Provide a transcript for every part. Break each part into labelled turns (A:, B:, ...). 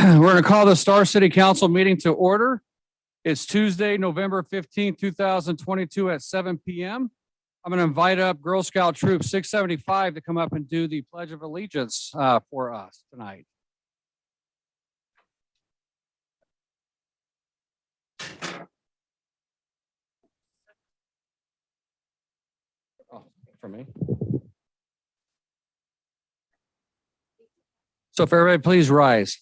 A: We're going to call the Star City Council meeting to order. It's Tuesday, November 15th, 2022 at 7 p.m. I'm going to invite up Girl Scout Troop 675 to come up and do the Pledge of Allegiance for us tonight. Oh, for me. So if everybody please rise.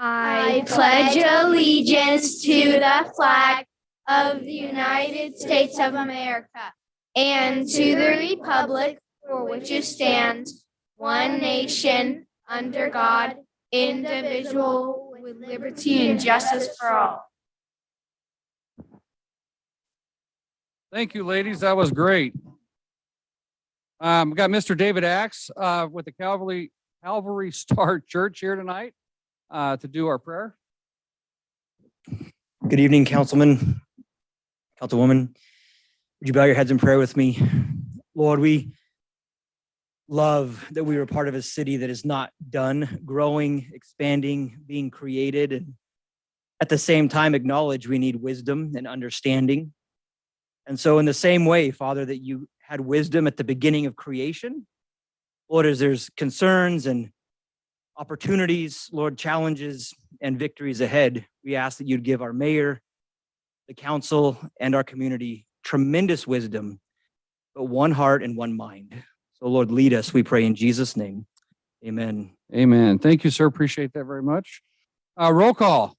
B: I pledge allegiance to the flag of the United States of America and to the republic for which it stands, one nation, under God, indivisible, with liberty and justice for all.
A: Thank you, ladies. That was great. We got Mr. David Axe with the Calvary Star Church here tonight to do our prayer.
C: Good evening, councilman, councilwoman. Would you bow your heads in prayer with me? Lord, we love that we are part of a city that is not done growing, expanding, being created, and at the same time acknowledge we need wisdom and understanding. And so in the same way, Father, that you had wisdom at the beginning of creation, Lord, as there's concerns and opportunities, Lord, challenges and victories ahead, we ask that you'd give our mayor, the council, and our community tremendous wisdom, but one heart and one mind. So Lord, lead us, we pray in Jesus' name. Amen.
A: Amen. Thank you, sir. Appreciate that very much. Roll call.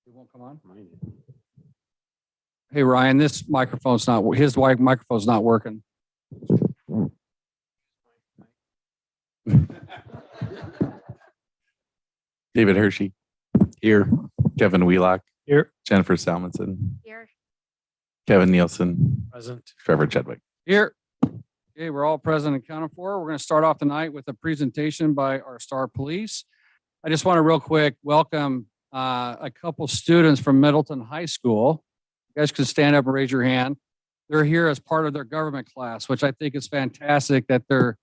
A: It won't come on? Hey, Ryan, this microphone's not, his microphone's not working.
D: David Hershey, here. Kevin Wheelock,
C: Here.
D: Jennifer Salmonson,
B: Here.
D: Kevin Nielsen,
C: Present.
D: Trevor Chadwick.
A: Here. Okay, we're all present and accounted for. We're going to start off tonight with a presentation by our Star Police. I just want to real quick welcome a couple students from Middleton High School. You guys can stand up and raise your hand. They're here as part of their government class, which I think is fantastic that they're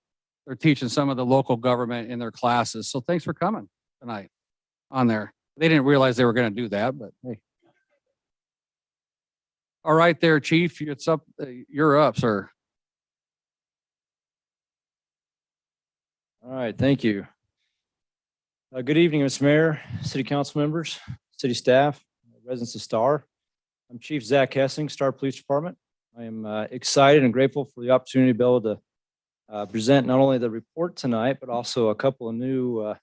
A: teaching some of the local government in their classes. So thanks for coming tonight on there. They didn't realize they were going to do that, but hey. All right there, Chief, it's up. You're up, sir.
E: All right, thank you. Good evening, Mr. Mayor, City Council members, city staff, residents of Star. I'm Chief Zach Hessing, Star Police Department. I am excited and grateful for the opportunity to be able to present not only the report tonight, but also a couple of new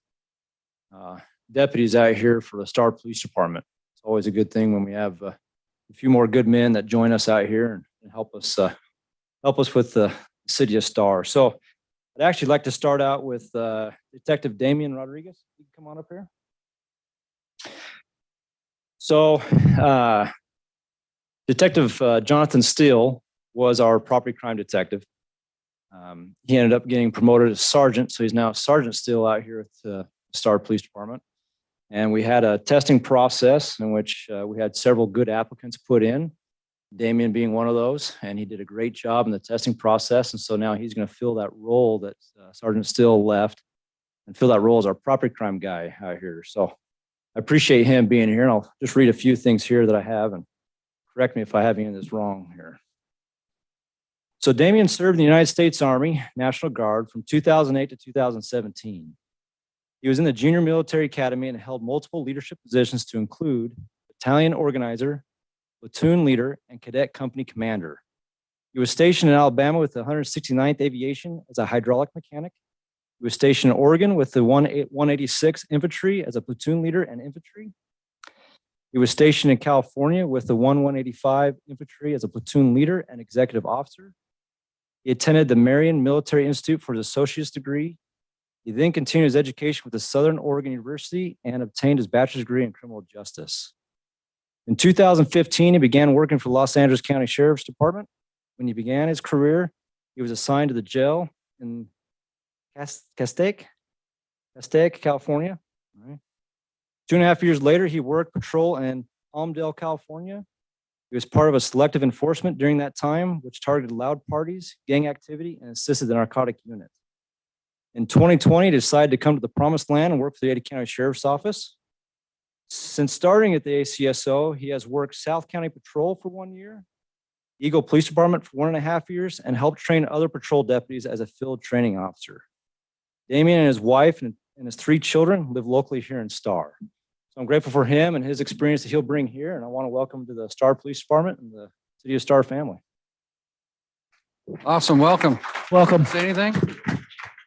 E: deputies out here for the Star Police Department. It's always a good thing when we have a few more good men that join us out here and help us with the city of Star. So I'd actually like to start out with Detective Damian Rodriguez. You can come on up here. So Detective Jonathan Steele was our property crime detective. He ended up getting promoted as sergeant, so he's now Sergeant Steele out here at the Star Police Department. And we had a testing process in which we had several good applicants put in, Damian being one of those, and he did a great job in the testing process. And so now he's going to fill that role that Sergeant Steele left and fill that role as our property crime guy out here. So I appreciate him being here. And I'll just read a few things here that I have and correct me if I have any of this wrong here. So Damian served in the United States Army National Guard from 2008 to 2017. He was in the Junior Military Academy and held multiple leadership positions to include battalion organizer, platoon leader, and cadet company commander. He was stationed in Alabama with the 169th Aviation as a hydraulic mechanic. He was stationed in Oregon with the 186th Infantry as a platoon leader and infantry. He was stationed in California with the 185 Infantry as a platoon leader and executive officer. He attended the Marion Military Institute for his associate's degree. He then continued his education with the Southern Oregon University and obtained his bachelor's degree in criminal justice. In 2015, he began working for the Los Angeles County Sheriff's Department. When he began his career, he was assigned to the jail in Castaic, California. All right. 2.5 years later, he worked patrol in Palmdale, California. He was part of a selective enforcement during that time, which targeted loud parties, gang activity, and assisted the narcotic unit. In 2020, he decided to come to the Promised Land and work for the Ada County Sheriff's Office. Since starting at the ACSO, he has worked South County Patrol for 1 year, Eagle Police Department for 1.5 years, and helped train other patrol deputies as a field training officer. Damian and his wife and his 3 children live locally here in Star. So I'm grateful for him and his experience that he'll bring here, and I want to welcome him to the Star Police Department and the City of Star family.
A: Awesome. Welcome.
E: Welcome.
A: Say anything?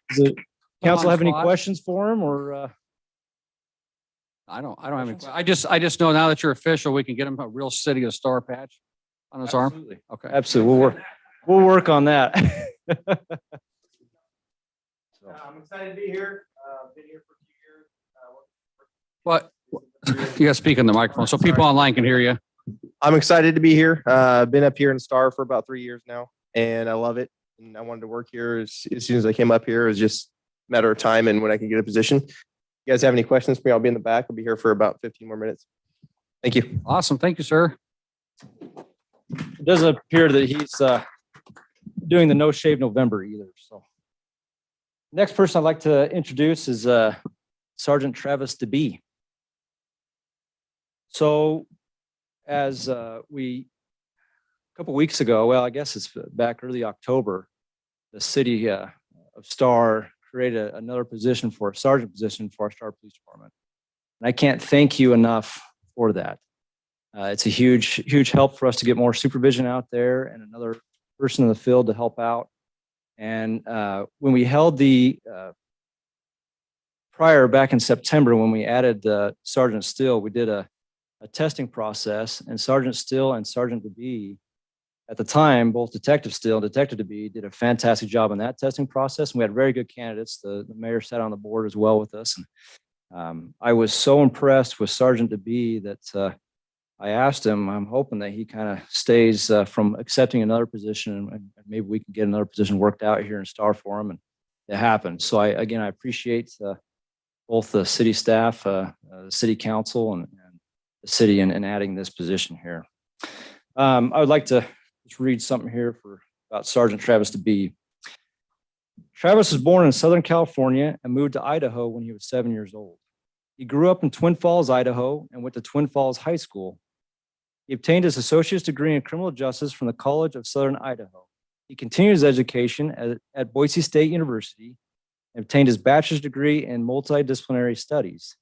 E: Does the council
A: on
E: have any
A: spot.
E: questions for him or?
A: I don't have any. I just know now that you're official, we can get him a real City of Star patch on his arm.
E: Absolutely.
A: Okay.
E: Absolutely. We'll work on that.
F: I'm excited to be here. Been here for a few years.
A: But you got to speak in the microphone so people online can hear you.
F: I'm excited to be here. Been up here in Star for about 3 years now, and I love it. And I wanted to work here as soon as I came up here. It was just a matter of time and when I can get a position. If you guys have any questions for me, I'll be in the back. I'll be here for about 15 more minutes. Thank you.
A: Awesome. Thank you, sir.
E: It doesn't appear that he's doing the No Shave November either. So next person I'd like to introduce is Sergeant Travis DeBee. So as a couple weeks ago, well, I guess it's back early October, the city of Star created another position for a sergeant position for our Star Police Department. And I can't thank you enough for that. It's a huge help for us to get more supervision out there and another person in the field to help out. And when we held the prior back in September, when we added Sergeant Still, we did a testing process, and Sergeant Still and Sergeant DeBee, at the time, both Detective Still and Detective DeBee did a fantastic job in that testing process. And we had very good candidates. The mayor sat on the board as well with us. And I was so impressed with Sergeant DeBee that I asked him, I'm hoping that he kind of stays from accepting another position, and maybe we can get another position worked out here in Star for him. And it happened. So I appreciate both the city staff, the city council, and the city in adding this position here. I would like to just read something here about Sergeant Travis DeBee. Travis was born in Southern California and moved to Idaho when he was 7 years old. He grew up in Twin Falls, Idaho, and went to Twin Falls High School. He obtained his associate's degree in criminal justice from the College of Southern Idaho. He continued his education at Boise State University and obtained his bachelor's degree in multidisciplinary studies.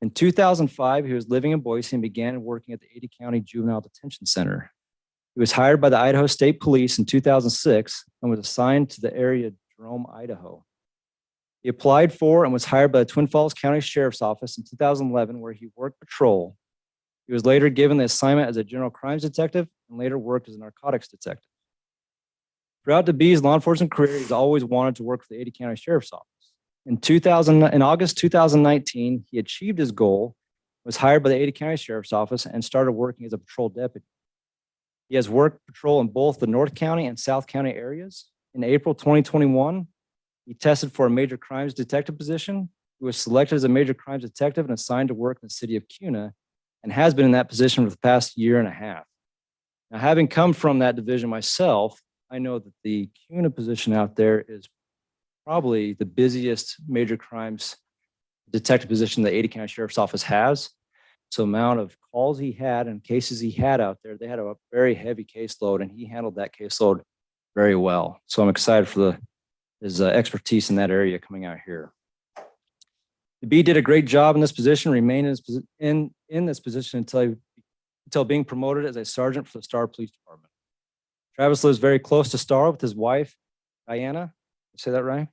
E: In 2005, he was living in Boise and began working at the Ada County Juvenile Detention Center. He was hired by the Idaho State Police in 2006 and was assigned to the area Jerome, Idaho. He applied for and was hired by the Twin Falls County Sheriff's Office in 2011, where he worked patrol. He was later given the assignment as a general crimes detective and later worked as a narcotics detective. Throughout DeBee's law enforcement career, he's always wanted to work for the Ada County Sheriff's Office. In August 2019, he achieved his goal, was hired by the Ada County Sheriff's Office, and started working as a patrol deputy. He has worked patrol in both the North County and South County areas. In April 2021, he tested for a major crimes detective position. He was selected as a major crimes detective and assigned to work in the city of Kuna, and has been in that position for the past year and a half. Now, having come from that division myself, I know that the Kuna position out there is probably the busiest major crimes detective position the Ada County Sheriff's Office has. So the amount of calls he had and cases he had out there, they had a very heavy caseload, and he handled that caseload very well. So I'm excited for his expertise in that area coming out here. DeBee did a great job in this position, remained in this position until being promoted as a sergeant for the Star Police Department. Travis lives very close to Star with his wife, Diana. Say that right?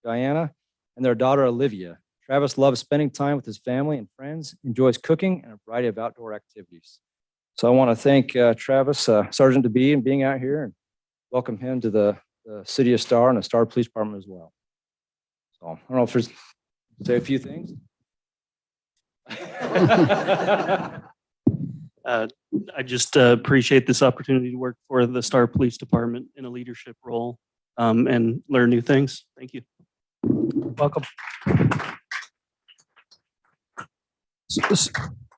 E: Diana, and their daughter, Olivia. Travis loves spending time with his family and friends, enjoys cooking and a variety of outdoor activities. So I want to thank Travis, Sergeant DeBee, and being out here, and welcome him to the City of Star and the Star Police Department as well. So I don't know if there's, say a few things.
G: I just appreciate this opportunity to work for the Star Police Department in a leadership role and learn new things. Thank you.
E: Welcome.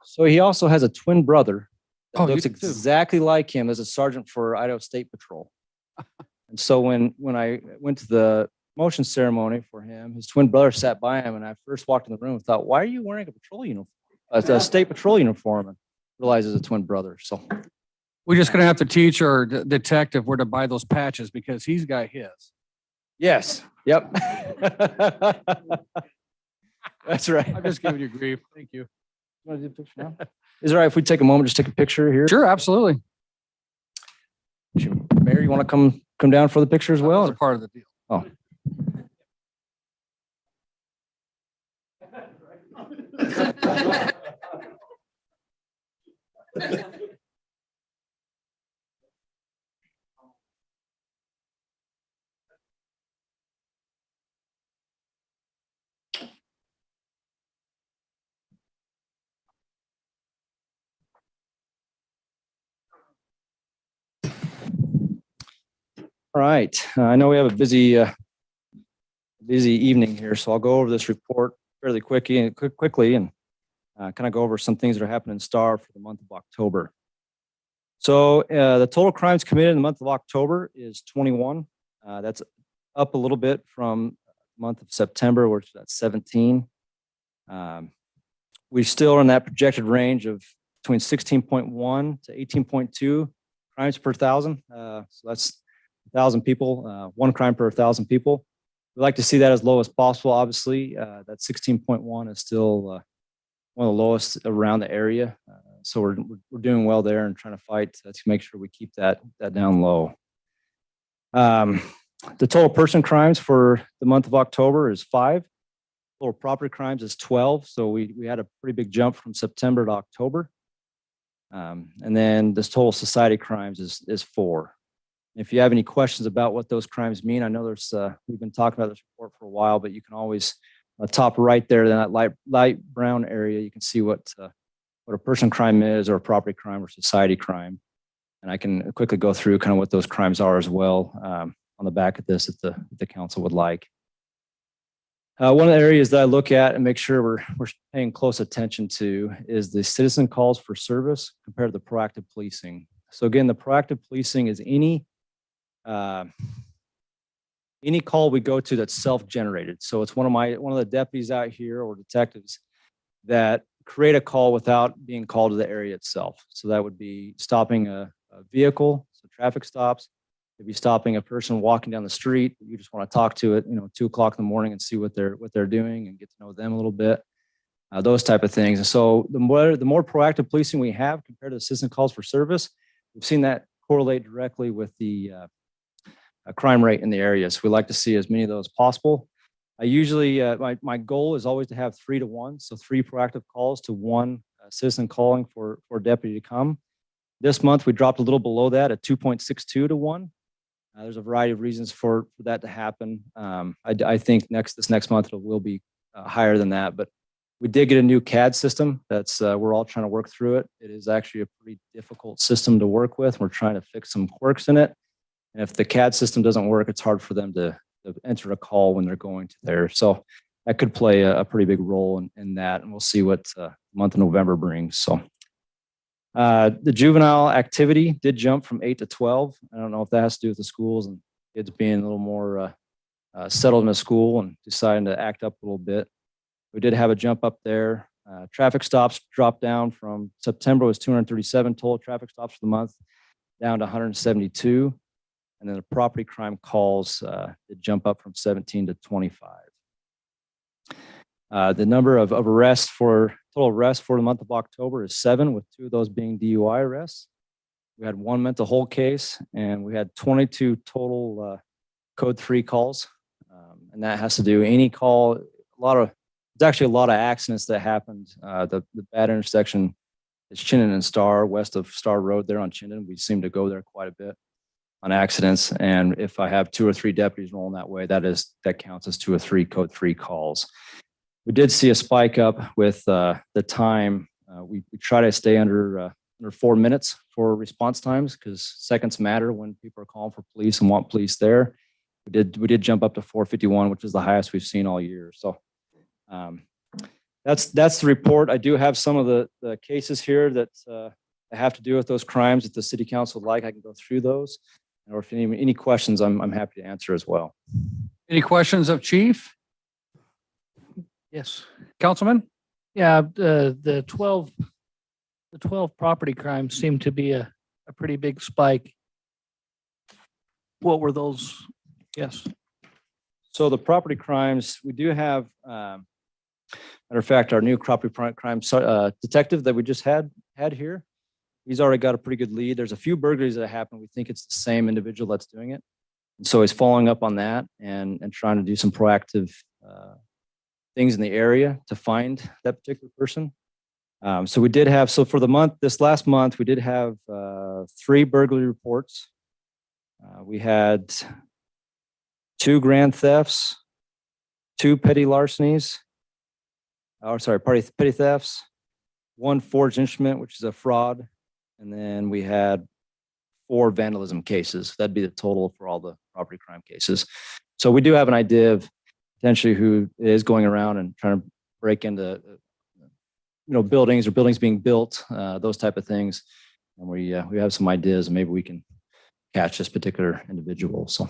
E: So he also has a twin brother that
A: Oh, you
E: looks
A: do too.
E: exactly like him as a sergeant for Idaho State Patrol. And so when I went to the motion ceremony for him, his twin brother sat by him, and I first walked in the room and thought, why are you wearing a patrol uniform, a state patrol uniform? And realized it's a twin brother. So
A: We're just gonna have to teach our detective where to buy those patches because he's got his.
E: yes, yep. That's right.
A: I'm just giving you grief. Thank you.
E: Want to do a picture now? Is it all right if we take a moment, just take a picture here?
A: Sure, absolutely.
E: Mayor, you want to come down for the picture as
A: That was
E: well?
A: a part of the deal.
E: Oh. All right, I know we have a busy evening here, so I'll go over this report fairly quickly and kind of go over some things that are happening in Star for the month of October. So the total crimes committed in the month of October is 21. That's up a little bit from the month of September, which is at 17. We still are in that projected range of between 16.1 to 18.2 crimes per thousand. So that's 1,000 people, one crime per 1,000 people. We like to see that as low as possible. Obviously, that 16.1 is still one of the lowest around the area. So we're doing well there and trying to fight to make sure we keep that down low. The total person crimes for the month of October is 5. Total property crimes is 12. So we had a pretty big jump from September to October. And then this total society crimes is 4. If you have any questions about what those crimes mean, I know we've been talking about this report for a while, but you can always top right there in that light brown area, you can see what a person crime is, or a property crime, or society crime. And I can quickly go through kind of what those crimes are as well on the back of this if the council would like. One of the areas that I look at and make sure we're paying close attention to is the citizen calls for service compared to the proactive policing. So again, the proactive policing is any call we go to that's self-generated. So it's one of the deputies out here or detectives that create a call without being called to the area itself. So that would be stopping a vehicle, so traffic stops. It'd be stopping a person walking down the street. You just want to talk to it, 2:00 in the morning and see what they're doing and get to know them a little bit. Those type of things. And so the more proactive policing we have compared to the citizen calls for service, we've seen that correlate directly with the crime rate in the area. So we like to see as many of those possible. I usually, my goal is always to have 3 to 1. So 3 proactive calls to 1 citizen calling for a deputy to come. This month, we dropped a little below that at 2.62 to 1. There's a variety of reasons for that to happen. I think this next month it will be higher than that, but we did get a new CAD system. That's we're all trying to work through it. It is actually a pretty difficult system to work with. We're trying to fix some quirks in it. And if the CAD system doesn't work, it's hard for them to enter a call when they're going to there. So that could play a pretty big role in that. And we'll see what the month of November brings. So the juvenile activity did jump from 8 to 12. I don't know if that has to do with the schools and kids being a little more settled in a school and deciding to act up a little bit. We did have a jump up there. Traffic stops dropped down from September was 237 total traffic stops for the month, down to 172. And then the property crime calls did jump up from 17 to 25. The number of total arrests for the month of October is 7, with 2 of those being DUI arrests. We had 1 mental hold case, and we had 22 total code 3 calls. And that has to do any call, there's actually a lot of accidents that happened. The bad intersection is Chinden and Star, west of Star Road there on Chinden. We seem to go there quite a bit on accidents. And if I have 2 or 3 deputies rolling that way, that counts as 2 or 3 code 3 calls. We did see a spike up with the time. We try to stay under 4 minutes for response times because seconds matter when people are calling for police and want police there. We did jump up to 4:51, which is the highest we've seen all year. So That's the report. I do have some of the cases here that have to do with those crimes that the city council would like. I can go through those. Or if any questions, I'm happy to answer as well.
A: Any questions of chief?
H: Yes.
A: Councilman?
H: Yeah, the 12 property crimes seem to be a pretty big spike. What were those? Yes.
E: So the property crimes, we do have, matter of fact, our new property crime detective that we just had here. He's already got a pretty good lead. There's a few burglaries that happened. We think it's the same individual that's doing it. And so he's following up on that and trying to do some proactive things in the area to find that particular person. So we did have, so for this last month, we did have 3 burglary reports. We had 2 grand thefts, 2 petty larcenies, petty thefts, 1 forged instrument, which is a fraud. And then we had 4 vandalism cases. That'd be the total for all the property crime cases. So we do have an idea of potentially who is going around and trying to break into, buildings or buildings being built, those type of things. And we have some ideas, and maybe we can catch this particular individual. So,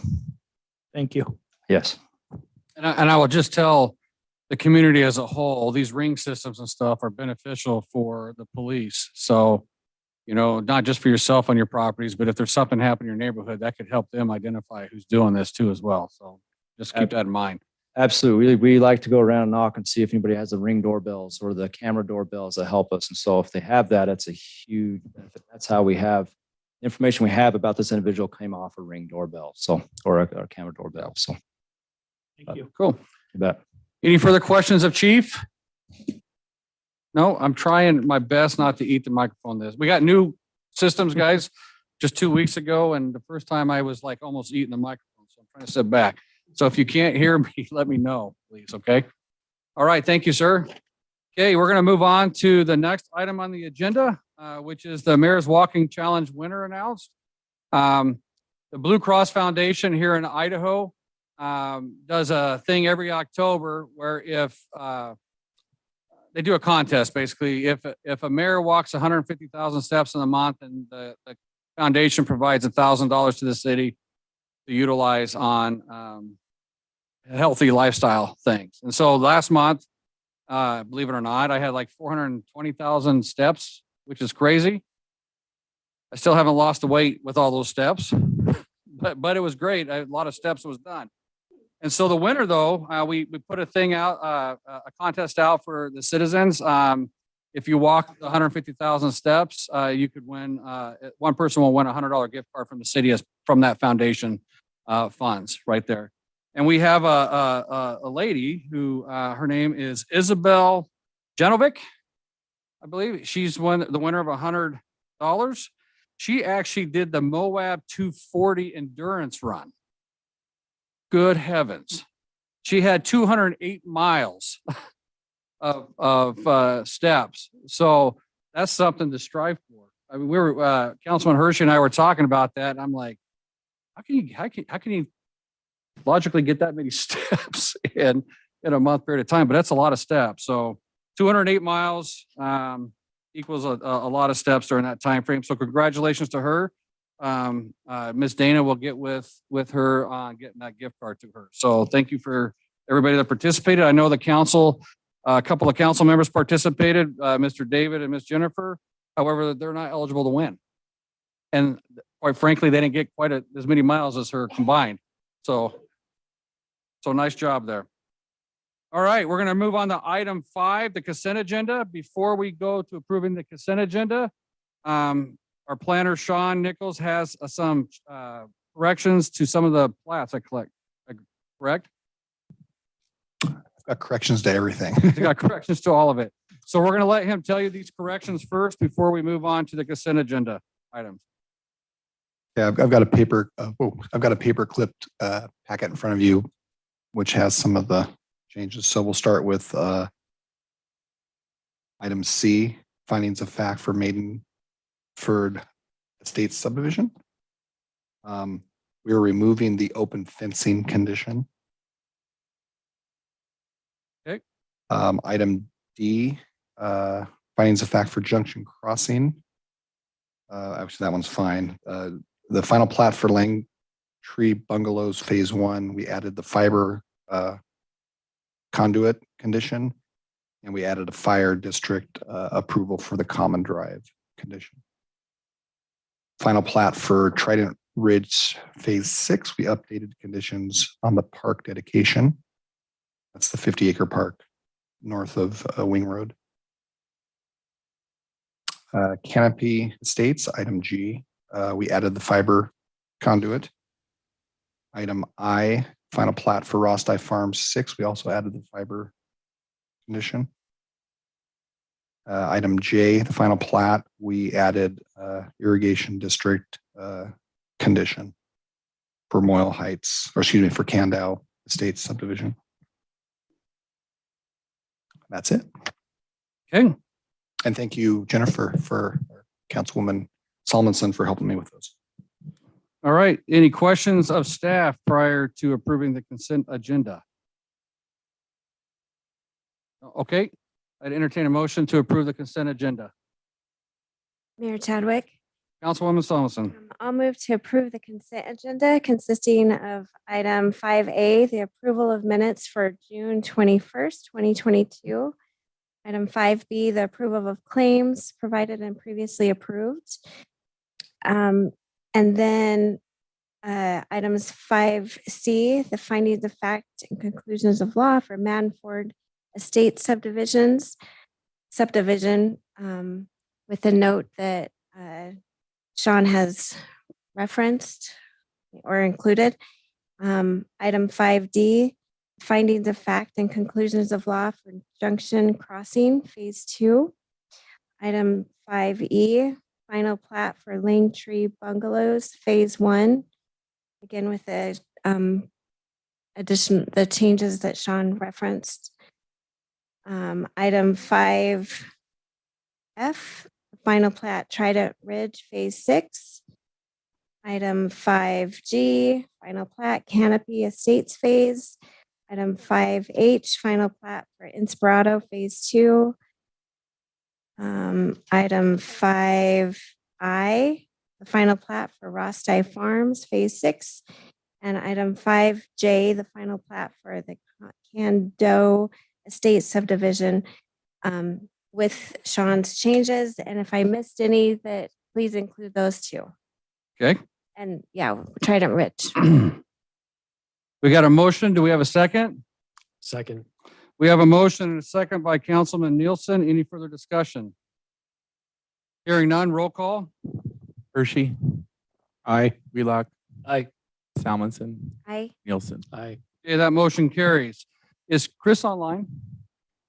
H: Thank you.
E: yes.
A: And I will just tell the community as a whole, these ring systems and stuff are beneficial for the police. So, not just for yourself on your properties, but if there's something happening in your neighborhood, that could help them identify who's doing this too as well. So just keep that in mind.
E: Absolutely. We like to go around and knock and see if anybody has the ring doorbells or the camera doorbells that help us. And so if they have that, it's a huge benefit. That's how we have information we have about this individual came off a ring doorbell. So, or a camera doorbell. So
H: Thank you.
A: Cool.
E: you bet.
A: Any further questions of chief? No, I'm trying my best not to eat the microphone this. We got new systems, guys, just 2 weeks ago. And the first time I was like almost eating the microphone. So I'm trying to sit back. So if you can't hear me, let me know, please. Okay. All right. Thank you, sir. Okay. We're going to move on to the next item on the agenda, which is the Mayor's Walking Challenge winner announced. The Blue Cross Foundation here in Idaho does a thing every October where if they do a contest, basically, if a mayor walks 150,000 steps in a month, and the foundation provides $1,000 to the city to utilize on healthy lifestyle things. And so last month, believe it or not, I had like 420,000 steps, which is crazy. I still haven't lost the weight with all those steps, but it was great. A lot of steps was done. And so the winner, though, we put a thing out, a contest out for the citizens. If you walk 150,000 steps, you could win. One person will win a $100 gift card from the city from that foundation funds right there. And we have a lady who her name is Isabel Genovic, I believe. She's the winner of $100. She actually did the Moab 240 endurance run. Good heavens. She had 208 miles of steps. So that's something to strive for. I mean, we were, Councilman Hershey and I were talking about that. And I'm like, how can you logically get that many steps in a month period of time? But that's a lot of steps. So 208 miles equals a lot of steps during that time frame. So congratulations to her. Ms. Dana will get with her on getting that gift card to her. So thank you for everybody that participated. I know the council, a couple of council members participated, Mr. David and Ms. Jennifer. However, they're not eligible to win. And quite frankly, they didn't get quite as many miles as her combined. So nice job there. All right, we're going to move on to item 5, the consent agenda. Before we go to approving the consent agenda, our planner, Sean Nichols, has some corrections to some of the plats I collect, correct?
I: Got corrections to everything.
A: He's got corrections to all of it. So we're going to let him tell you these corrections first before we move on to the consent agenda items.
I: Yeah, I've got a paper. I've got a paper clipped packet in front of you, which has some of the changes. So we'll start with item C, findings of fact for Maidenford Estates subdivision. We are removing the open fencing condition.
A: Okay.
I: Item D, findings of fact for Junction Crossing. Actually, that one's fine. The final plat for Lang Tree Bungalows Phase 1, we added the fiber conduit condition, and we added a fire district approval for the common drive condition. Final plat for Trident Ridge Phase 6, we updated conditions on the park dedication. That's the 50-acre park north of Wing Road. Canopy Estates, item G, we added the fiber conduit. Item I, final plat for Rosti Farms 6, we also added the fiber condition. Item J, the final plat, we added irrigation district condition for Moyle Heights, or excuse me, for Candow Estates subdivision. That's it.
A: Okay,
I: And thank you, Jennifer, for Councilwoman Solomonson for helping me with those.
A: all right. Any questions of staff prior to approving the consent agenda? Okay, I'd entertain a motion to approve the consent agenda.
J: Mayor Chadwick,
A: Councilwoman Solomonson,
J: I'll move to approve the consent agenda consisting of item 5A, the approval of minutes for June 21st, 2022. Item 5B, the approval of claims provided and previously approved. And then items 5C, the findings of fact and conclusions of law for Manford Estate subdivision, with the note that Sean has referenced or included. Item 5D, findings of fact and conclusions of law for Junction Crossing Phase 2. Item 5E, final plat for Lang Tree Bungalows Phase 1. Again, with the the changes that Sean referenced. Item 5F, final plat Trident Ridge Phase 6. Item 5G, final plat Canopy Estates Phase. Item 5H, final plat for Inspirato Phase 2. Item 5I, the final plat for Rosti Farms Phase 6. And item 5J, the final plat for the Candow Estate subdivision, with Sean's changes. And if I missed any, that please include those too.
A: okay.
J: And yeah, Trident Ridge.
A: We got a motion. Do we have a second?
H: Second.
A: We have a motion and a second by Councilman Nielsen. Any further discussion? Hearing none, roll call.
D: Hershey,
H: Aye.
D: Wheelock,
H: Aye.
D: Salmonson,
J: Aye.
D: Nielsen.
H: Aye.
A: Okay, that motion carries. Is Chris online?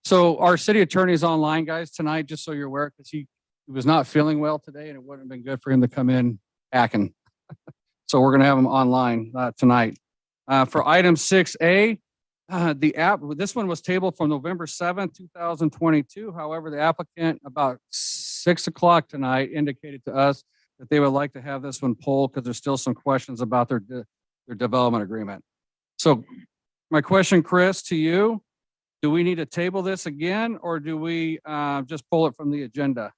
A: So our city attorney is online, guys, tonight, just so you're aware, because he was not feeling well today and it wouldn't have been good for him to come in hacking. So we're gonna have him online tonight. For item 6A, this one was tabled from November 7th, 2022. However, the applicant about 6 o'clock tonight indicated to us that they would like to have this one pulled because there's still some questions about their development agreement. So my question, Chris, to you, do we need to table this again or do we just pull it from the agenda?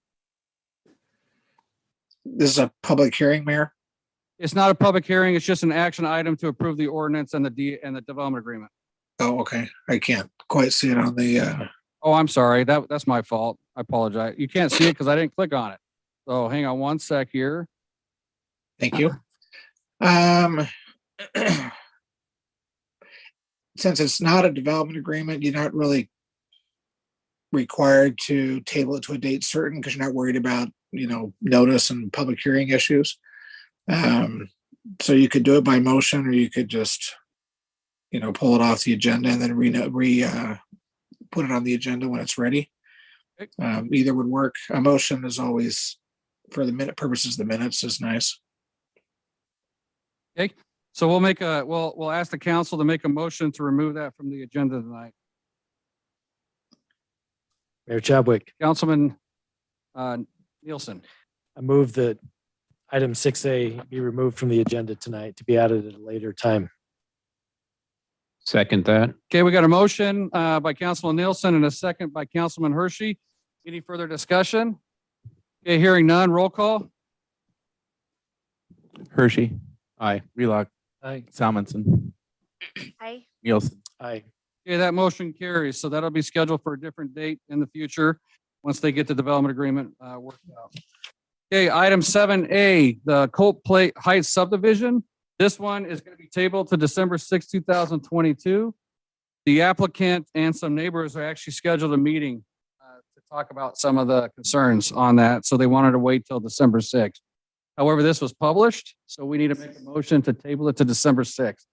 K: This is a public hearing, Mayor.
A: It's not a public hearing. It's just an action item to approve the ordinance and the development agreement.
K: Oh, okay. I can't quite see it on the,
A: Oh, I'm sorry. That's my fault. I apologize. You can't see it because I didn't click on it. So hang on one sec here.
K: thank you. Since it's not a development agreement, you're not really required to table it to a date certain because you're not worried about, notice and public hearing issues. So you could do it by motion or you could just, pull it off the agenda and then put it on the agenda when it's ready. Either would work. A motion is always, for the minute purposes, the minutes is nice.
A: Okay. So we'll ask the council to make a motion to remove that from the agenda tonight.
H: Mayor Chadwick,
A: Councilman Nielsen.
H: I move that item 6A be removed from the agenda tonight to be added at a later time.
L: Second that.
A: Okay, we got a motion by Councilman Nielsen and a second by Councilman Hershey. Any further discussion? Okay, hearing none, roll call.
D: Hershey.
L: Aye.
D: Wheelock.
H: Aye.
D: Salmonson.
J: Aye.
D: Nielsen.
H: Aye.
A: Okay, that motion carries. So that'll be scheduled for a different date in the future once they get the development agreement worked out. Okay, item 7A, the Colt Plate Heights subdivision. This one is going to be tabled to December 6, 2022. The applicant and some neighbors are actually scheduled a meeting to talk about some of the concerns on that. So they wanted to wait till December 6th. However, this was published, so we need to make a motion to table it to December 6th.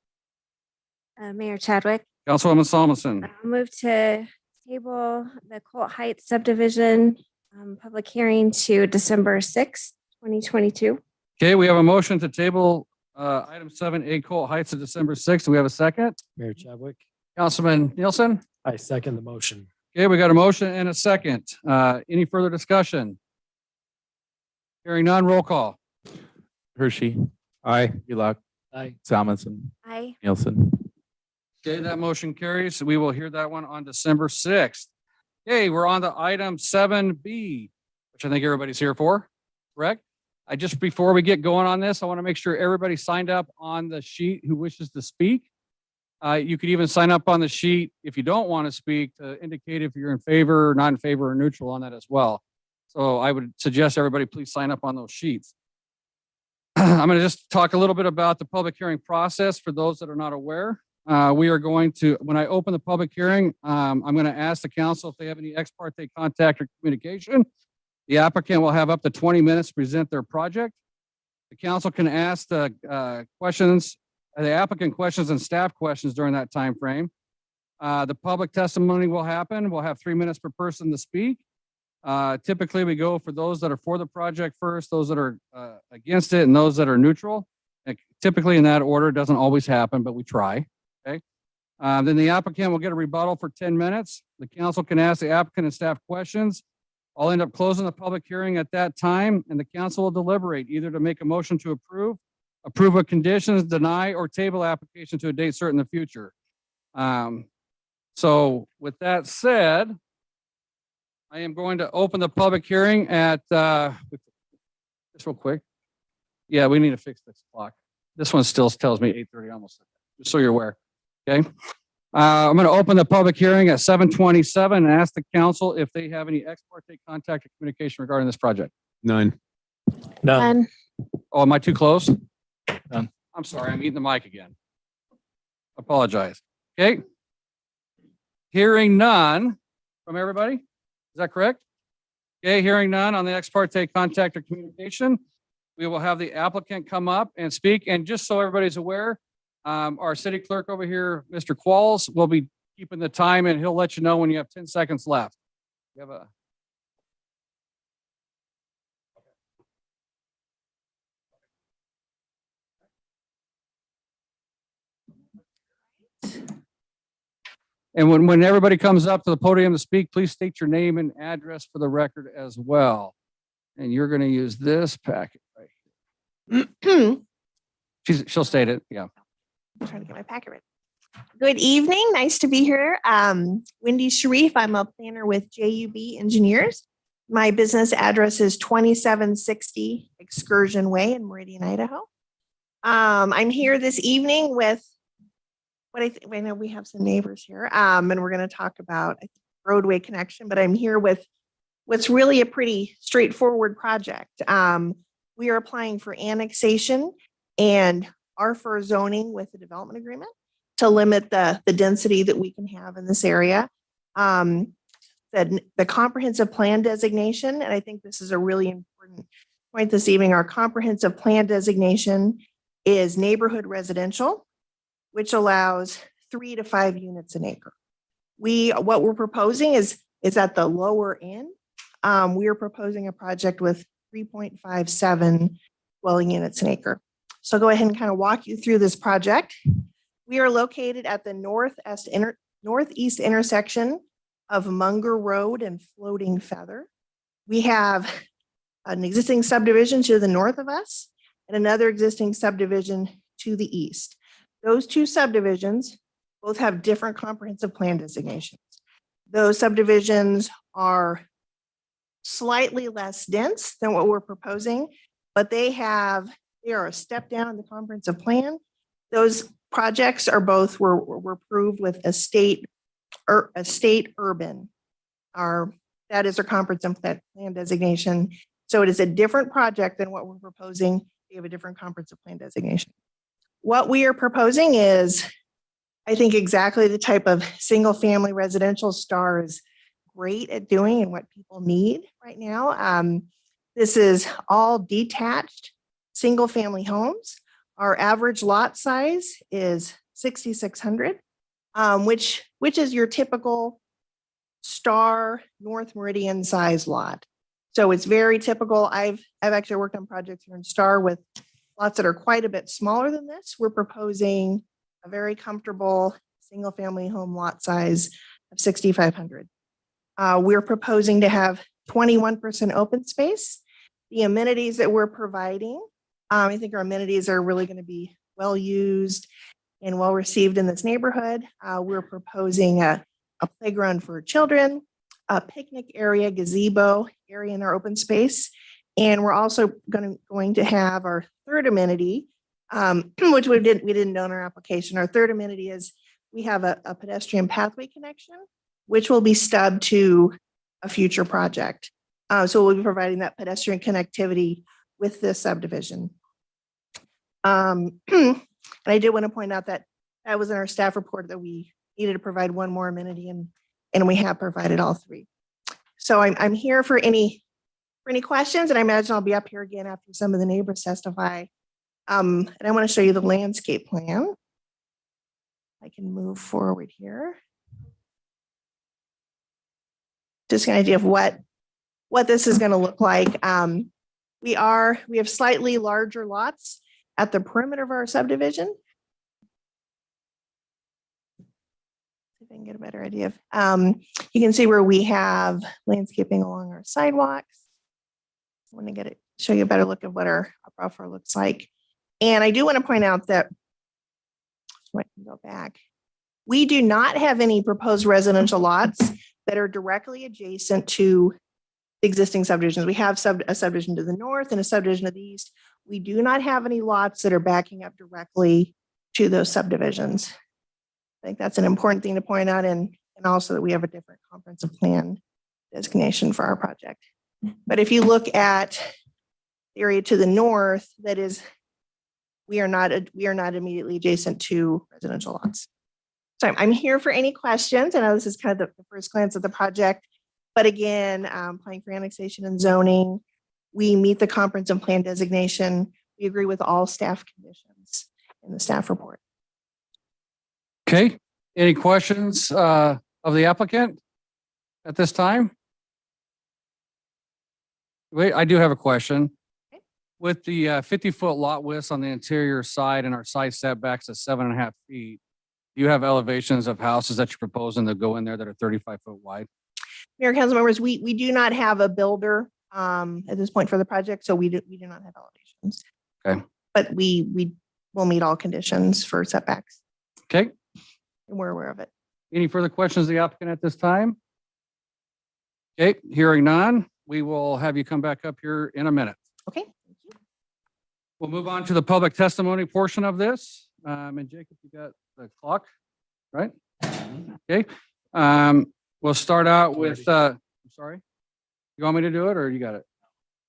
J: Mayor Chadwick,
A: Councilwoman Solomon.
J: I'll move to table the Colt Heights subdivision public hearing to December 6th, 2022.
A: Okay, we have a motion to table item 7A Colt Heights to December 6th. Do we have a second?
L: Mayor Chadwick.
A: Councilman Nielsen?
L: I second the motion.
A: Okay, we got a motion and a second. Any further discussion? Hearing none, roll call.
D: Hershey.
L: Aye.
D: Wheelock.
H: Aye.
D: Salmonson.
J: Aye.
D: Nielsen.
A: Okay, that motion carries. We will hear that one on December 6th. Okay, we're on to item 7B, which I think everybody's here for, correct? Before we get going on this, I want to make sure everybody signed up on the sheet who wishes to speak. You could even sign up on the sheet if you don't want to speak to indicate if you're in favor, not in favor, or neutral on that as well. So I would suggest everybody please sign up on those sheets. I'm going to just talk a little bit about the public hearing process for those that are not aware. We are going to, when I open the public hearing, I'm going to ask the council if they have any ex parte contact or communication. The applicant will have up to 20 minutes to present their project. The council can ask the questions, the applicant questions and staff questions during that time frame. The public testimony will happen. We'll have 3 minutes per person to speak. Typically, we go for those that are for the project first, those that are against it, and those that are neutral. Typically in that order, it doesn't always happen, but we try. Okay. Then the applicant will get a rebuttal for 10 minutes. The council can ask the applicant and staff questions. I'll end up closing the public hearing at that time, and the council will deliberate either to make a motion to approve with conditions, deny, or table application to a date certain in the future. So with that said, I am going to open the public hearing at, just real quick. Yeah, we need to fix this clock. This one still tells me 8:30 almost, just so you're aware. Okay. I'm going to open the public hearing at 7:27 and ask the council if they have any ex parte contact or communication regarding this project.
L: None.
H: None.
A: Oh, am I too close?
D: None.
A: I'm sorry, I'm eating the mic again. Apologize. Okay. Hearing none from everybody. Is that correct? Okay, hearing none on the ex parte contact or communication. We will have the applicant come up and speak. And just so everybody's aware, our city clerk over here, Mr. Qualls, will be keeping the time and he'll let you know when you have 10 seconds left. You have a And when everybody comes up to the podium to speak, please state your name and address for the record as well. And you're going to use this packet right here. She'll state it. Yeah.
M: I'm trying to get my packet ready. Good evening. Nice to be here. Wendy Sharif. I'm a planner with JUB Engineers. My business address is 2760 Excursion Way in Meridian, Idaho. I'm here this evening with I know we have some neighbors here, and we're going to talk about roadway connection, but I'm here with what's really a pretty straightforward project. We are applying for annexation and R4 zoning with a development agreement to limit the density that we can have in this area. The comprehensive plan designation, and I think this is a really important point this evening, our comprehensive plan designation is neighborhood residential, which allows 3 to 5 units an acre. What we're proposing is at the lower end. We are proposing a project with 3.57 dwelling units an acre. So I'll go ahead and kind of walk you through this project. We are located at the northeast intersection of Munger Road and Floating Feather. We have an existing subdivision to the north of us and another existing subdivision to the east. Those two subdivisions both have different comprehensive plan designations. Those subdivisions are slightly less dense than what we're proposing, but they are a step down in the comprehensive plan. Those projects are both were approved with a state urban. That is our comprehensive plan designation. So it is a different project than what we're proposing. We have a different comprehensive plan designation. What we are proposing is, I think, exactly the type of single family residential STAR is great at doing and what people need right now. This is all detached single family homes. Our average lot size is 6,600, which is your typical STAR North Meridian size lot. So it's very typical. I've actually worked on projects here in STAR with lots that are quite a bit smaller than this. We're proposing a very comfortable single family home lot size of 6,500. We're proposing to have 21% open space. The amenities that we're providing, I think our amenities are really going to be well used and well received in this neighborhood. We're proposing a playground for children, a picnic area, gazebo area in our open space. And we're also going to have our third amenity, which we didn't know in our application. Our third amenity is we have a pedestrian pathway connection, which will be stubbed to a future project. So we'll be providing that pedestrian connectivity with this subdivision. And I did want to point out that that was in our staff report that we needed to provide one more amenity, and we have provided all three. So I'm here for any questions, and I imagine I'll be up here again after some of the neighbors testify. And I want to show you the landscape plan. I can move forward here. Just an idea of what this is going to look like. We have slightly larger lots at the perimeter of our subdivision. If I can get a better idea of, you can see where we have landscaping along our sidewalks. I want to show you a better look at what our buffer looks like. And I do want to point out that, so I can go back. We do not have any proposed residential lots that are directly adjacent to existing subdivisions. We have a subdivision to the north and a subdivision to the east. We do not have any lots that are backing up directly to those subdivisions. I think that's an important thing to point out, and also that we have a different comprehensive plan designation for our project. But if you look at the area to the north, that is, we are not immediately adjacent to residential lots. So I'm here for any questions. I know this is kind of the first glance at the project, but again, applying for annexation and zoning, we meet the comprehensive plan designation. We agree with all staff conditions in the staff report.
A: Okay, any questions of the applicant at this time? Wait, I do have a question.
M: Okay.
A: With the 50-foot lot widths on the interior side and our side setbacks at 7.5 feet, do you have elevations of houses that you're proposing to go in there that are 35 foot wide?
M: Mayor, council members, we do not have a builder at this point for the project, so we do not have elevations.
A: Okay.
M: But we will meet all conditions for setbacks,
A: Okay,
M: and we're aware of it.
A: any further questions of the applicant at this time? Okay, hearing none, we will have you come back up here in a minute.
M: Okay. Thank you.
A: We'll move on to the public testimony portion of this. And Jacob, you got the clock, right? Okay. We'll start out with, I'm sorry. You want me to do it or you got it?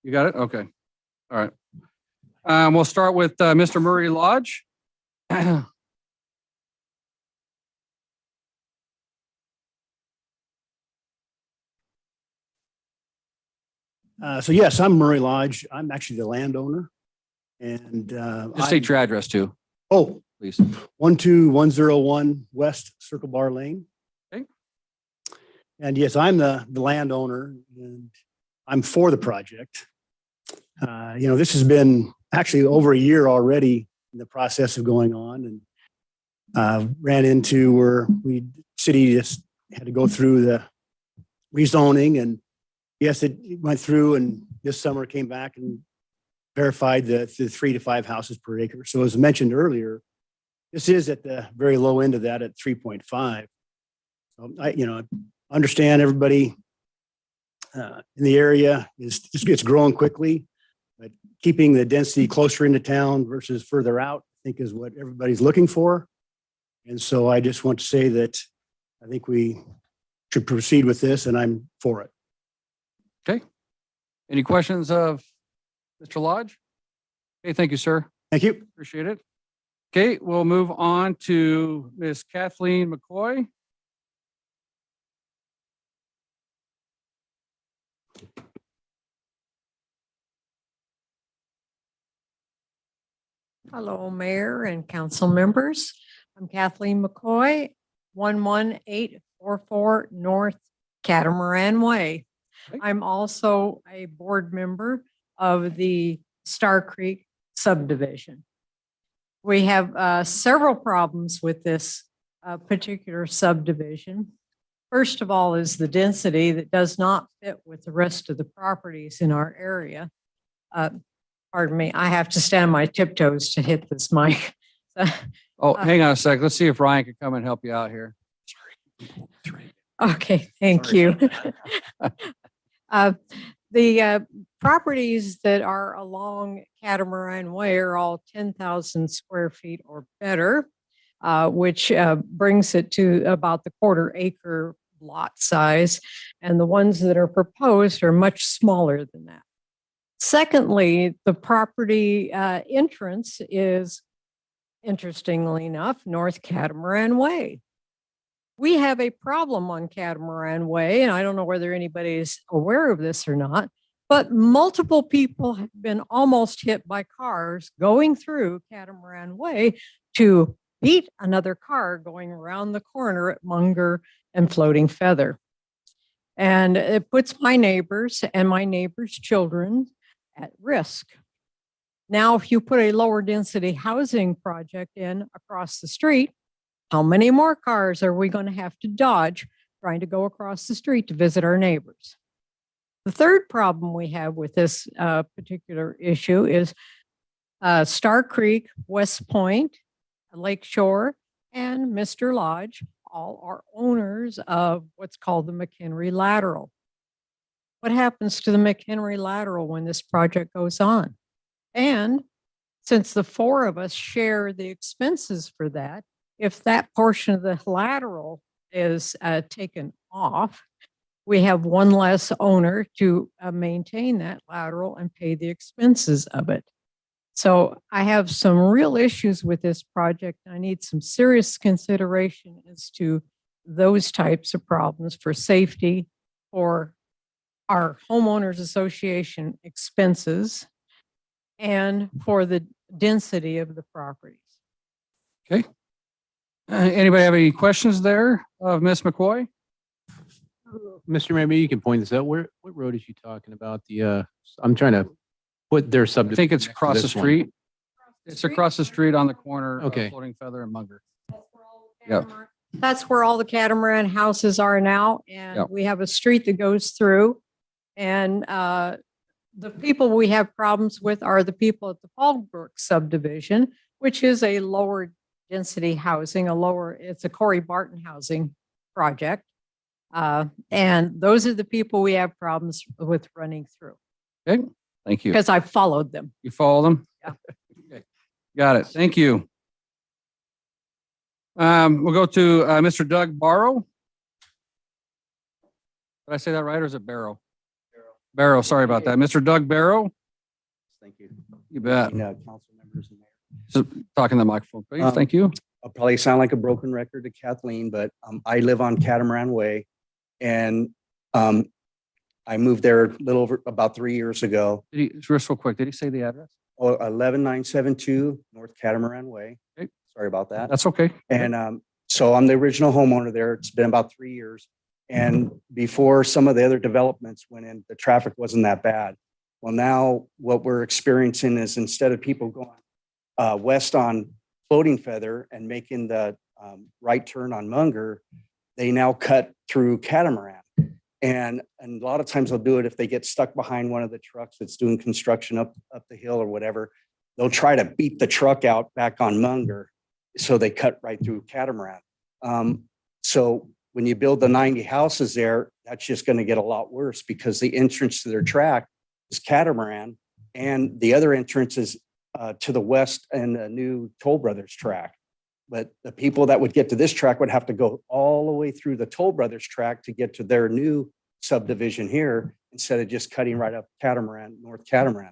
A: You got it? Okay. All right. We'll start with Mr. Murray Lodge.
N: So yes, I'm Murray Lodge. I'm actually the landowner. And
A: Just state your address too,
N: oh,
A: please.
N: 12101 West Circle Bar Lane.
A: Okay.
N: And yes, I'm the landowner and I'm for the project. This has been actually over a year already in the process of going on, and ran into where city just had to go through the rezoning, and yes, it went through, and this summer came back and verified the 3 to 5 houses per acre. So as mentioned earlier, This is at the very low end of that at 3.5. So I understand everybody in the area it's growing quickly, but keeping the density closer into town versus further out, I think is what everybody's looking for. And so I just want to say that I think we should proceed with this and I'm for it.
A: Okay. Any questions of Mr. Lodge? Okay, thank you, sir.
N: Thank you.
A: Appreciate it. Okay, we'll move on to Ms. Kathleen McCoy.
O: Hello, Mayor and council members. I'm Kathleen McCoy, 11844 North Catamaran Way. I'm also a board member of the Star Creek subdivision. We have several problems with this particular subdivision. First of all is the density that does not fit with the rest of the properties in our area. Pardon me, I have to stand on my tiptoes to hit this mic.
A: Oh, hang on a sec. Let's see if Ryan can come and help you out here.
O: Okay, thank you. The properties that are along Catamaran Way are all 10,000 square feet or better, which brings it to about the 1/4 acre lot size. And the ones that are proposed are much smaller than that. Secondly, the property entrance is, interestingly enough, North Catamaran Way. We have a problem on Catamaran Way, and I don't know whether anybody is aware of this or not, but multiple people have been almost hit by cars going through Catamaran Way to beat another car going around the corner at Munger and Floating Feather. And it puts my neighbors and my neighbors' children at risk. Now, if you put a lower density housing project in across the street, how many more cars are we going to have to dodge trying to go across the street to visit our neighbors? The third problem we have with this particular issue is Star Creek, West Point, Lake Shore, and Mr. Lodge all are owners of what's called the McHenry Lateral. What happens to the McHenry Lateral when this project goes on? And since the four of us share the expenses for that, if that portion of the lateral is taken off, we have one less owner to maintain that lateral and pay the expenses of it. So I have some real issues with this project. I need some serious consideration as to those types of problems for safety, for our homeowners association expenses, and for the density of the properties.
A: Okay. Anybody have any questions there of Ms. McCoy?
L: Mr. Mayor, maybe you can point this out. What road is you talking about? I'm trying to put their
A: I
L: subdivision.
A: think it's across the street. It's across the street on the corner of
L: Okay.
A: Floating Feather and Munger.
O: That's where all the catamaran houses are now. And
A: Yep.
O: we have a street that goes through. And the people we have problems with are the people at the Fallbrook subdivision, which is a lower density housing, it's a Corey Barton housing project. And those are the people we have problems with running through
A: Okay, thank you.
O: because I've followed them.
A: You follow them?
O: Yeah.
A: Okay. Got it. Thank you. We'll go to Mr. Doug Barrow. Did I say that right, or is it Barrow? Barrow, sorry about that. Mr. Doug Barrow,
P: Thank you.
A: you bet.
P: Council members and mayor.
A: So talking to the microphone, please. Thank you.
P: I'll probably sound like a broken record to Kathleen, but I live on Catamaran Way, and I moved there a little over about 3 years ago.
A: Just real quick, did he say the address?
P: 11972 North Catamaran Way.
A: Okay.
P: Sorry about that.
A: That's okay.
P: And so I'm the original homeowner there. It's been about 3 years. And before some of the other developments went in, the traffic wasn't that bad. Well, now what we're experiencing is instead of people going west on Floating Feather and making the right turn on Munger, they now cut through Catamaran. And a lot of times they'll do it if they get stuck behind one of the trucks that's doing construction up the hill or whatever. They'll try to beat the truck out back on Munger. so they cut right through Catamaran. So when you build the 90 houses there, that's just going to get a lot worse because the entrance to their track is Catamaran, and the other entrance is to the west and the new Toll Brothers track. But the people that would get to this track would have to go all the way through the Toll Brothers track to get to their new subdivision here instead of just cutting right up Catamaran, North Catamaran.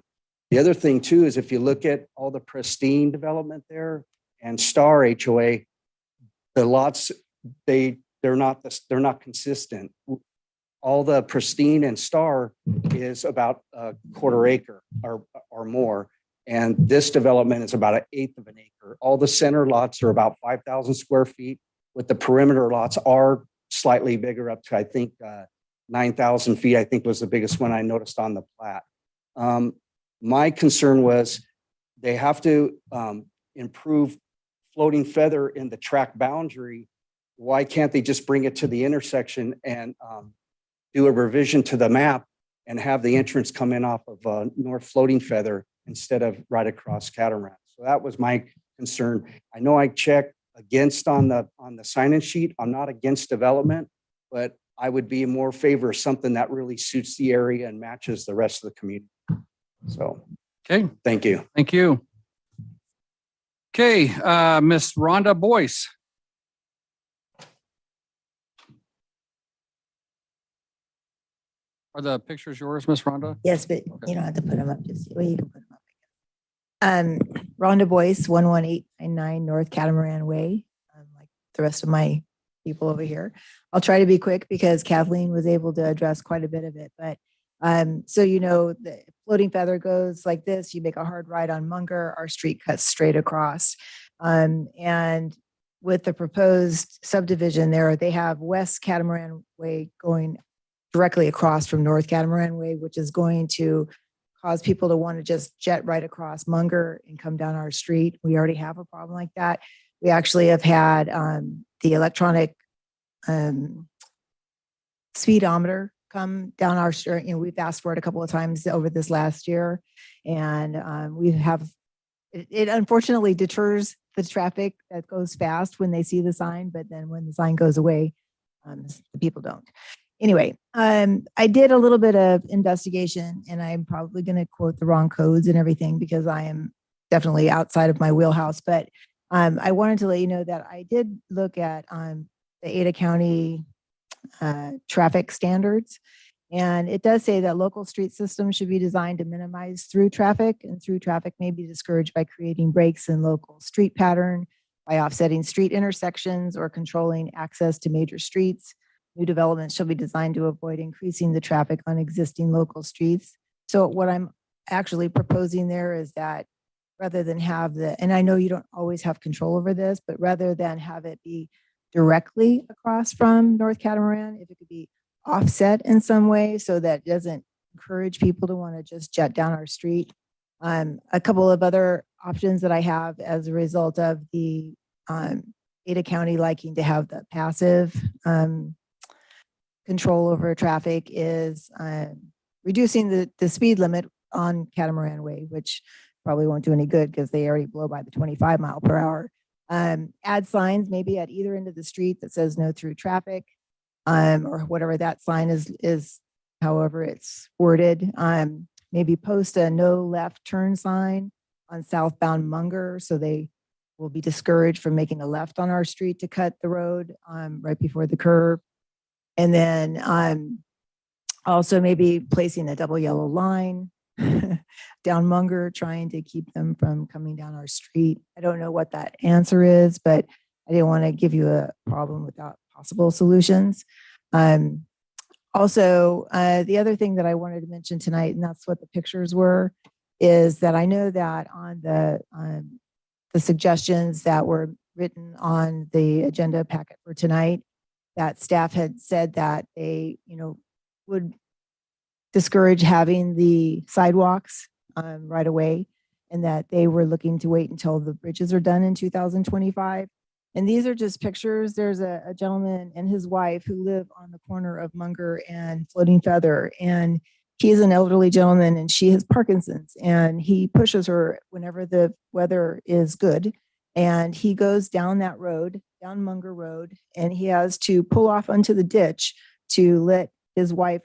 P: The other thing too is if you look at all the pristine development there and Star HOA, the lots, they're not consistent. All the pristine and Star is about a quarter acre or more. And this development is about 1/8 of an acre. All the center lots are about 5,000 square feet, with the perimeter lots are slightly bigger, up to, I think, 9,000 feet, I think was the biggest one I noticed on the plat. My concern was they have to improve floating feather in the track boundary. Why can't they just bring it to the intersection and do a revision to the map and have the entrance come in off of North Floating Feather instead of right across Catamaran? So that was my concern. I know I checked against on the sign-in sheet. I'm not against development, but I would be more favor of something that really suits the area and matches the rest of the community. So,
A: Okay,
P: thank you.
A: thank you. Okay, Miss Rhonda Boyce. Are the pictures yours, Miss Rhonda?
Q: Yes, but you don't have to put them up just, well, you can put them up. Rhonda Boyce, 11899 North Catamaran Way, like the rest of my people over here. I'll try to be quick because Kathleen was able to address quite a bit of it. But so the Floating Feather goes like this. You make a hard right on Munger, our street cuts straight across. And with the proposed subdivision there, they have West Catamaran Way going directly across from North Catamaran Way, which is going to cause people to want to just jet right across Munger and come down our street. We already have a problem like that. We actually have had the electronic speedometer come down our street. We've asked for it a couple of times over this last year, and we have. It unfortunately deters the traffic that goes fast when they see the sign, but then when the sign goes away, the people don't. Anyway, I did a little bit of investigation, and I'm probably going to quote the wrong codes and everything because I am definitely outside of my wheelhouse. But I wanted to let you know that I did look at the Ada County traffic standards, and it does say that local street systems should be designed to minimize through traffic, and through traffic may be discouraged by creating breaks in local street pattern, by offsetting street intersections, or controlling access to major streets. New developments shall be designed to avoid increasing the traffic on existing local streets. So what I'm actually proposing there is that rather than have and I know you don't always have control over this, but rather than have it be directly across from North Catamaran, if it could be offset in some way so that it doesn't encourage people to want to just jet down our street. A couple of other options that I have as a result of the Ada County liking to have the passive control over traffic is reducing the speed limit on Catamaran Way, which probably won't do any good because they already blow by the 25 mile per hour. Add signs maybe at either end of the street that says no through traffic, or whatever that sign is however it's worded. Maybe post a no left turn sign on southbound Munger so they will be discouraged from making a left on our street to cut the road right before the curve. And then also maybe placing a double yellow line down Munger, trying to keep them from coming down our street. I don't know what that answer is, but I didn't want to give you a problem without possible solutions. Also, the other thing that I wanted to mention tonight, and that's what the pictures were, is that I know that on the suggestions that were written on the agenda packet for tonight, that staff had said that they, would discourage having the sidewalks right away, and that they were looking to wait until the bridges are done in 2025. And these are just pictures. There's a gentleman and his wife who live on the corner of Munger and Floating Feather, and he is an elderly gentleman and she has Parkinson's, and he pushes her whenever the weather is good. And he goes down that road, down Munger Road, and he has to pull off onto the ditch to let his wife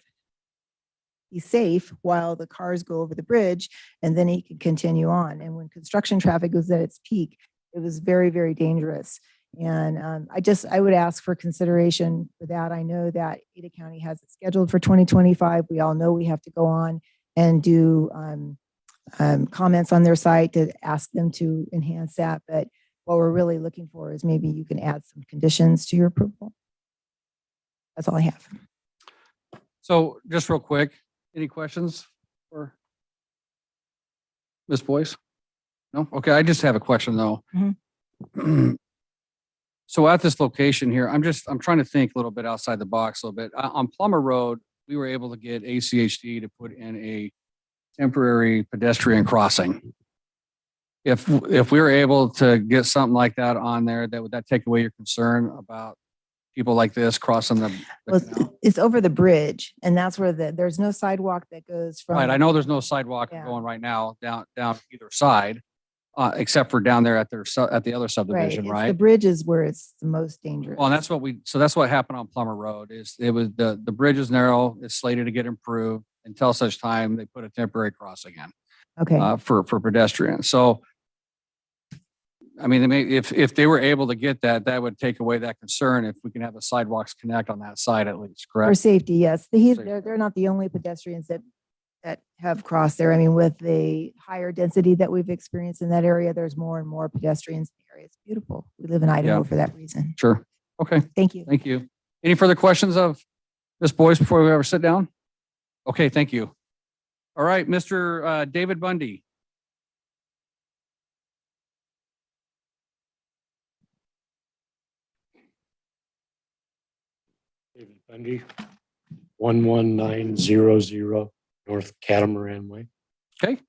Q: be safe while the cars go over the bridge, and then he can continue on. And when construction traffic was at its peak, it was very, very dangerous. And I would ask for consideration for that. I know that Ada County has it scheduled for 2025. We all know we have to go on and do comments on their site to ask them to enhance that. But what we're really looking for is maybe you can add some conditions to your approval. That's all I have.
A: So just real quick, any questions for Ms. Boyce? No? Okay, I just have a question though. So at this location here, I'm trying to think a little bit outside the box a little bit. On Plummer Road, we were able to get ACHD to put in a temporary pedestrian crossing. If we were able to get something like that on there, would that take away your concern about people like this crossing the
Q: Well,
A: canal?
Q: it's over the bridge, and that's where there's no sidewalk that goes from.
A: Right, I know there's no sidewalk
Q: Yeah.
A: going right now down either side, except for down there at the other subdivision,
Q: It's
A: right?
Q: the bridge is where it's the most dangerous.
A: Well, and that's what happened on Plummer Road the bridge is narrow, it's slated to get improved until such time they put a temporary crossing in.
Q: Okay.
A: For pedestrians. So, I mean, if they were able to get that would take away that concern if we can have the sidewalks connect on that side at least,
Q: For
A: correct?
Q: safety, yes. They're not the only pedestrians that have crossed there. I mean, with the higher density that we've experienced in that area, there's more and more pedestrians in the area. It's beautiful. We live in Idaho
A: Yeah.
Q: for that reason.
A: Sure. Okay.
Q: Thank you.
A: Thank you. Any further questions of Ms. Boyce before we ever sit down? Okay, thank you. All right, Mr. David Bundy.
R: David Bundy, 11900 North Catamaran Way.
A: Okay.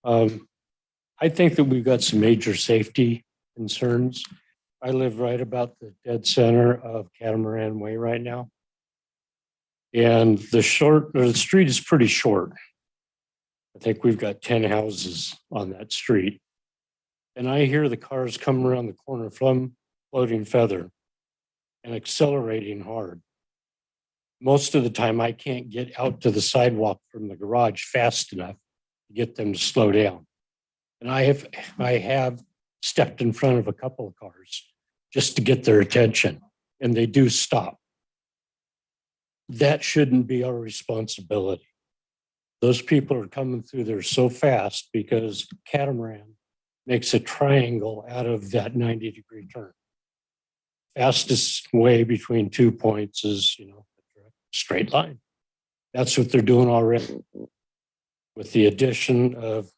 R: I think that we've got some major safety concerns. I live right about the dead center of Catamaran Way right now. And the street is pretty short. I think we've got 10 houses on that street. And I hear the cars come around the corner from Floating Feather and accelerating hard. Most of the time, I can't get out to the sidewalk from the garage fast enough to get them to slow down. And I have stepped in front of a couple of cars just to get their attention, and they do stop. That shouldn't be our responsibility. Those people are coming through there so fast because Catamaran makes a triangle out of that 90-degree turn. Fastest way between 2 points is, a straight line. That's what they're doing already. With the addition of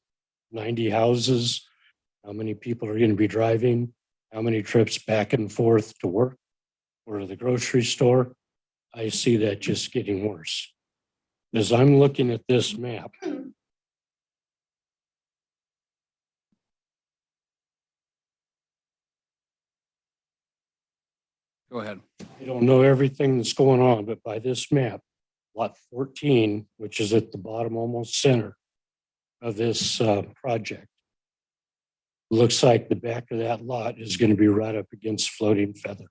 R: 90 houses, how many people are going to be driving, how many trips back and forth to work or to the grocery store, I see that just getting worse. As I'm looking at this map,
A: Go ahead.
R: I don't know everything that's going on, but by this map, lot 14, which is at the bottom, almost center of this project, looks like the back of that lot is going to be right up against Floating Feather.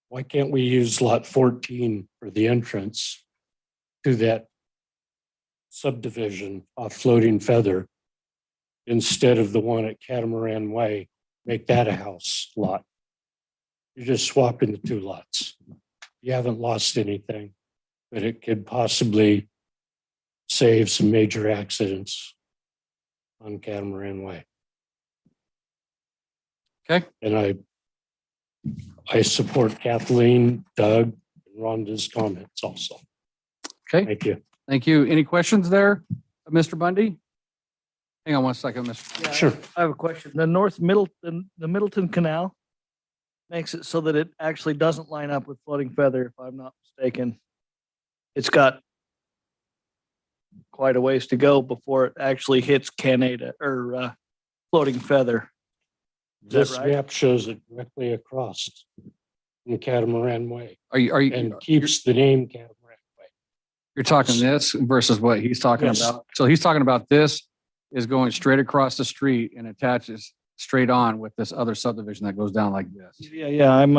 R: Why can't we use lot 14 for the entrance to that subdivision off Floating Feather instead of the one at Catamaran Way? Make that a house lot. You're just swapping the two lots. You haven't lost anything, but it could possibly save some major accidents on Catamaran Way.
A: Okay.
R: And I support Kathleen, Doug, and Rhonda's comments also.
A: Okay.
R: Thank you.
A: Thank you. Any questions there, Mr. Bundy? Hang on one second, Mr.
H: Yeah,
R: Sure.
H: I have a question. The Middleton Canal makes it so that it actually doesn't line up with Floating Feather, if I'm not mistaken. It's got quite a ways to go before it actually hits Canada or Floating Feather. Is that
R: This
H: right?
R: map shows it directly across the Catamaran Way
A: Are you
R: and keeps the name Catamaran Way.
A: you're talking this versus what he's talking
R: Yes.
A: about? So he's talking about this is going straight across the street and attaches straight on with this other subdivision that goes down like this.
G: Yeah, I'm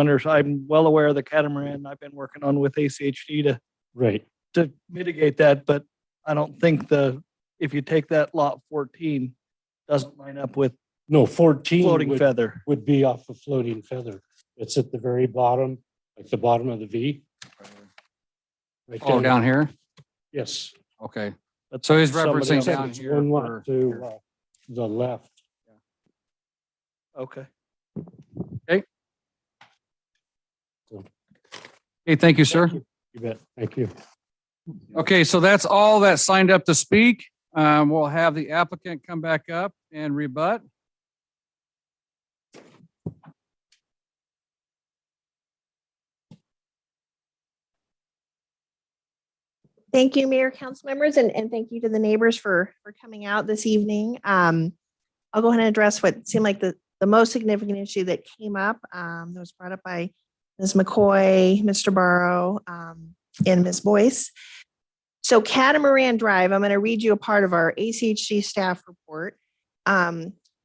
G: well aware of the catamaran I've been working on with ACHD
R: Right.
G: to mitigate that, but I don't think if you take that lot 14, doesn't line up with
R: No, 14
G: floating
R: would,
G: feather.
R: would be off of floating feather. It's at the very bottom, like the bottom of the V. Right
A: Oh,
R: there.
A: down here?
R: Yes.
A: Okay.
G: That's
A: So he's
G: somebody
A: referencing
G: else.
A: down
R: It's
A: here.
R: one lot
A: for-
R: to the left.
G: Okay.
A: Okay, thank you, sir.
R: You bet. Thank you.
A: Okay, so that's all that signed up to speak. We'll have the applicant come back up and rebut.
M: Thank you, Mayor, council members, and thank you to the neighbors for coming out this evening. I'll go ahead and address what seemed like the most significant issue that came up, that was brought up by Ms. McCoy, Mr. Barrow, and Ms. Boyce. So Catamaran Drive, I'm going to read you a part of our ACHG staff report.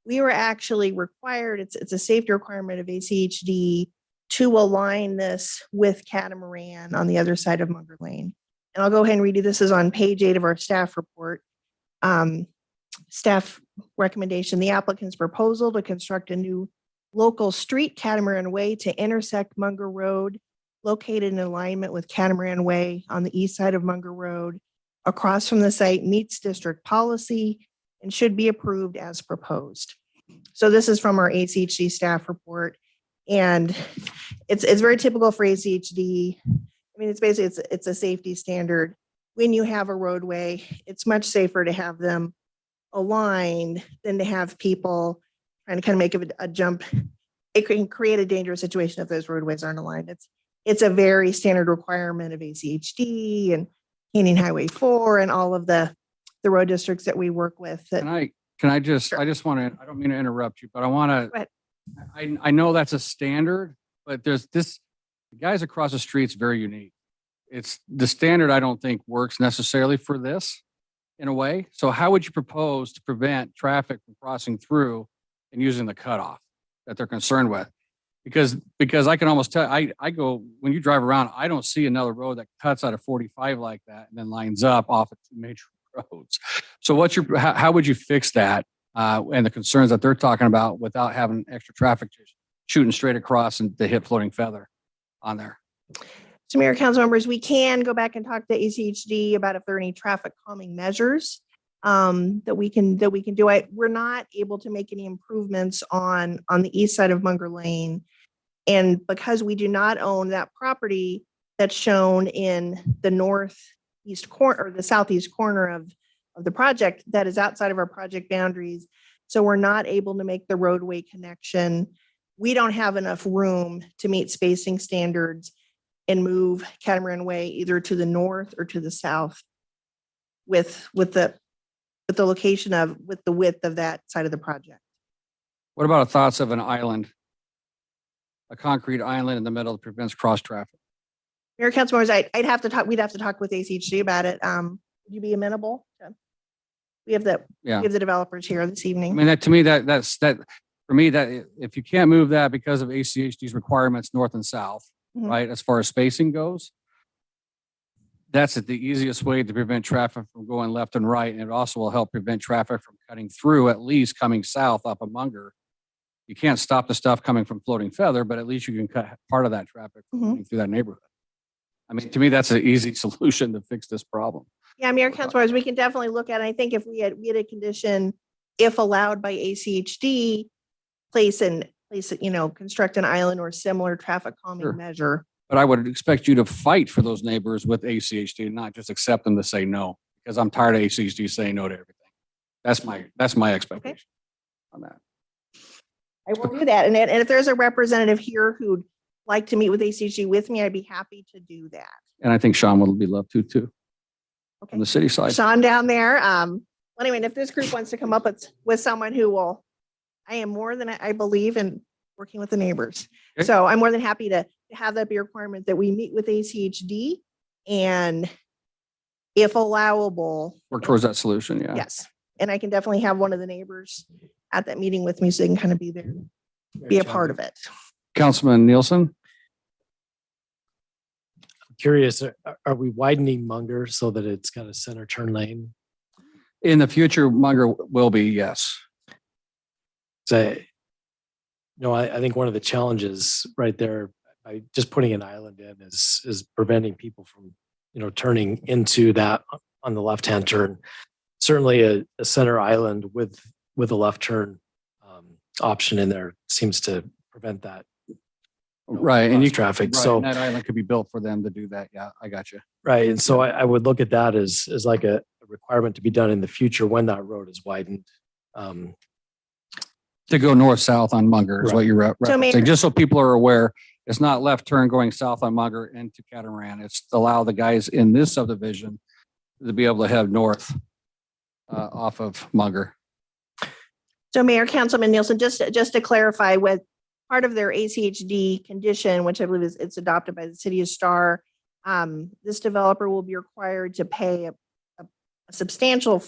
M: We were actually required, it's a safety requirement of ACHD to align this with Catamaran on the other side of Munger Lane. And I'll go ahead and read you, this is on page 8 of our staff report. Staff recommendation, the applicant's proposal to construct a new local street Catamaran Way to intersect Munger Road, located in alignment with Catamaran Way on the east side of Munger Road, across from the site, meets district policy and should be approved as proposed. So this is from our ACHD staff report. And it's very typical for ACHD. I mean, it's basically, it's a safety standard. When you have a roadway, it's much safer to have them aligned than to have people trying to kind of make a jump. It can create a dangerous situation if those roadways aren't aligned. It's a very standard requirement of ACHD and Canyon Highway 4 and all of the road districts that we work with. That,
A: I just want to, I don't mean to interrupt you, but I want
M: Go
A: to,
M: ahead.
A: I know that's a standard, but there's this, the guys across the street's very unique. It's the standard I don't think works necessarily for this in a way. So how would you propose to prevent traffic from crossing through and using the cutoff that they're concerned with? Because I can almost tell, I go, when you drive around, I don't see another road that cuts out of 45 like that and then lines up off of two major roads. So how would you fix that? And the concerns that they're talking about without having extra traffic just shooting straight across and to hit floating feather on there?
M: So Mayor, council members, we can go back and talk to ACHD about if there are any traffic calming measures that we can do. We're not able to make any improvements on the east side of Munger Lane. And because we do not own that property that's shown in the northeast corner or the southeast corner of the project, that is outside of our project boundaries. So we're not able to make the roadway connection. We don't have enough room to meet spacing standards and move Catamaran Way either to the north or to the south with the location of, with the width of that side of the project.
A: What about thoughts of an island? A concrete island in the middle that prevents cross traffic?
M: Mayor, council members, we'd have to talk with ACHD about it. Would you be amenable? We have the developers here this
A: I
M: evening.
A: mean, that to me, that's for me, that if you can't move that because of ACHD's requirements north and south,
M: Mhm.
A: right, as far as spacing goes, that's the easiest way to prevent traffic from going left and right. And it also will help prevent traffic from cutting through, at least coming south up of Munger. You can't stop the stuff coming from Floating Feather, but at least you can cut part of that traffic from
M: Mhm.
A: going through that neighborhood. I mean, to me, that's an easy solution to fix this problem.
M: Yeah, Mayor, council members, we can definitely look at it. I think if we had a condition, if allowed by ACHD, construct an island or similar traffic calming
A: Sure.
M: measure.
A: But I would expect you to fight for those neighbors with ACHD and not just accept them to say no, because I'm tired of ACHD saying no to everything. That's my expectation on that.
M: I will do that. And if there's a representative here who'd like to meet with ACHD with me, I'd be happy to do that.
A: And I think Sean would be loved to too.
M: Okay.
A: On the city side.
M: Sean down there. Anyway, and if this group wants to come up with someone who will, I am more than, I believe in working with the neighbors.
A: Okay.
M: So I'm more than happy to have that be a requirement that we meet with ACHD and if allowable.
A: Work towards that solution, yeah.
M: Yes. And I can definitely have one of the neighbors at that meeting with me so they can kind of be there, be a part of it.
A: Councilman Nielsen?
S: Curious, are we widening Munger so that it's got a center turn lane?
A: In the future, Munger will be, yes.
S: So, I think one of the challenges right there by just putting an island in is preventing people from, turning into that on the left-hand turn. Certainly a center island with a left turn option in there seems to prevent that.
A: Right. And you
S: traffic.
A: Right,
S: So
A: and that island could be built for them to do that. Yeah, I got you.
S: right. And so I would look at that as like a requirement to be done in the future when that road is widened.
A: To go north-south on Munger is what
S: Right.
A: you're
M: So, Mayor-
A: referencing, just so people are aware. It's not left turn going south on Munger into Catamaran. It's to allow the guys in this subdivision to be able to head north off of Munger.
M: So Mayor, Councilman Nielsen, just to clarify, with part of their ACHD condition, which I believe is it's adopted by the city of Star, this developer will be required to pay a substantial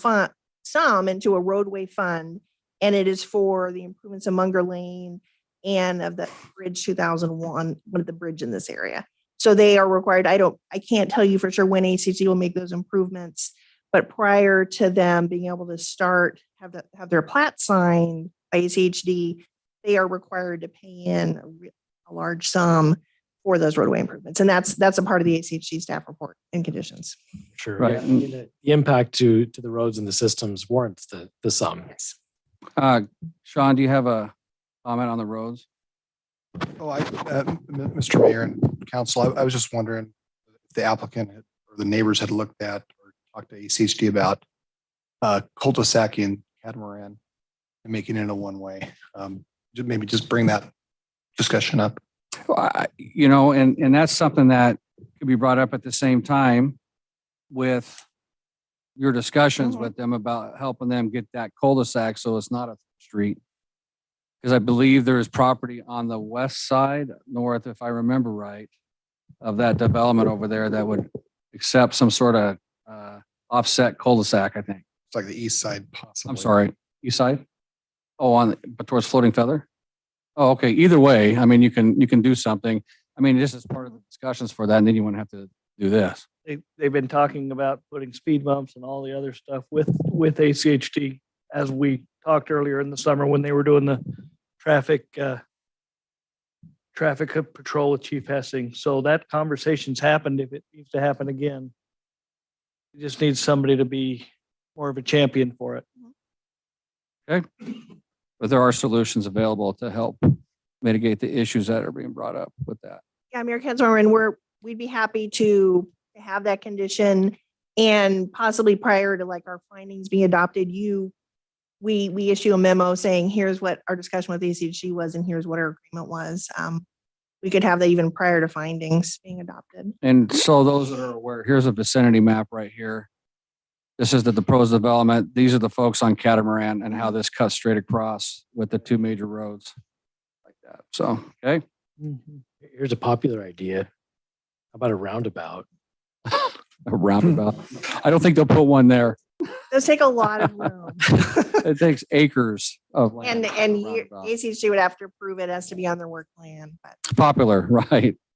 M: sum into a roadway fund, and it is for the improvements of Munger Lane and of the Bridge 2001, one of the bridge in this area. So they are required. I can't tell you for sure when ACHD will make those improvements, but prior to them being able to start, have their plat signed by ACHD, they are required to pay in a large sum for those roadway improvements. And that's a part of the ACHD staff report and conditions.
S: Sure.
A: Right.
S: Yeah, I mean, the impact to the roads and the systems warrants the sum.
A: Sean, do you have a comment on the roads?
I: Mr. Mayor and Council, I was just wondering if the applicant or the neighbors had looked at or talked to ACHD about cul-de-sac in Catamaran and making it a one-way. Maybe just bring that discussion up.
A: And that's something that could be brought up at the same time with your discussions with them about helping them get that cul-de-sac so it's not a street. Because I believe there is property on the west side, north, if I remember right, of that development over there that would accept some sort of offset cul-de-sac, I think.
I: It's like the east side possibly.
A: I'm sorry, east side? Oh, but towards Floating Feather? Oh, okay. Either way, I mean, you can do something. I mean, this is part of the discussions for that, and then you wouldn't have to do this.
H: They've been talking about putting speed bumps and all the other stuff with ACHD, as we talked earlier in the summer when they were doing the traffic patrol with Chief Hessing. So that conversation's happened. If it needs to happen again, you just need somebody to be more of a champion for it.
A: Okay. But there are solutions available to help mitigate the issues that are being brought up with that.
M: Yeah, Mayor Councilman, we'd be happy to have that condition, and possibly prior to like our findings being adopted, we issue a memo saying, here's what our discussion with ACHD was, and here's what our agreement was. We could have that even prior to findings being adopted.
A: And so those that are aware, here's a vicinity map right here. This is the proposed development. These are the folks on Catamaran and how this cuts straight across with the two major roads like that. So, okay.
S: Here's a popular idea. How about a roundabout?
A: A roundabout. I don't think they'll put one there.
M: Those take a lot of room.
A: It takes acres of land.
M: And ACHD would have to approve it as to be on their work plan, but
A: Popular,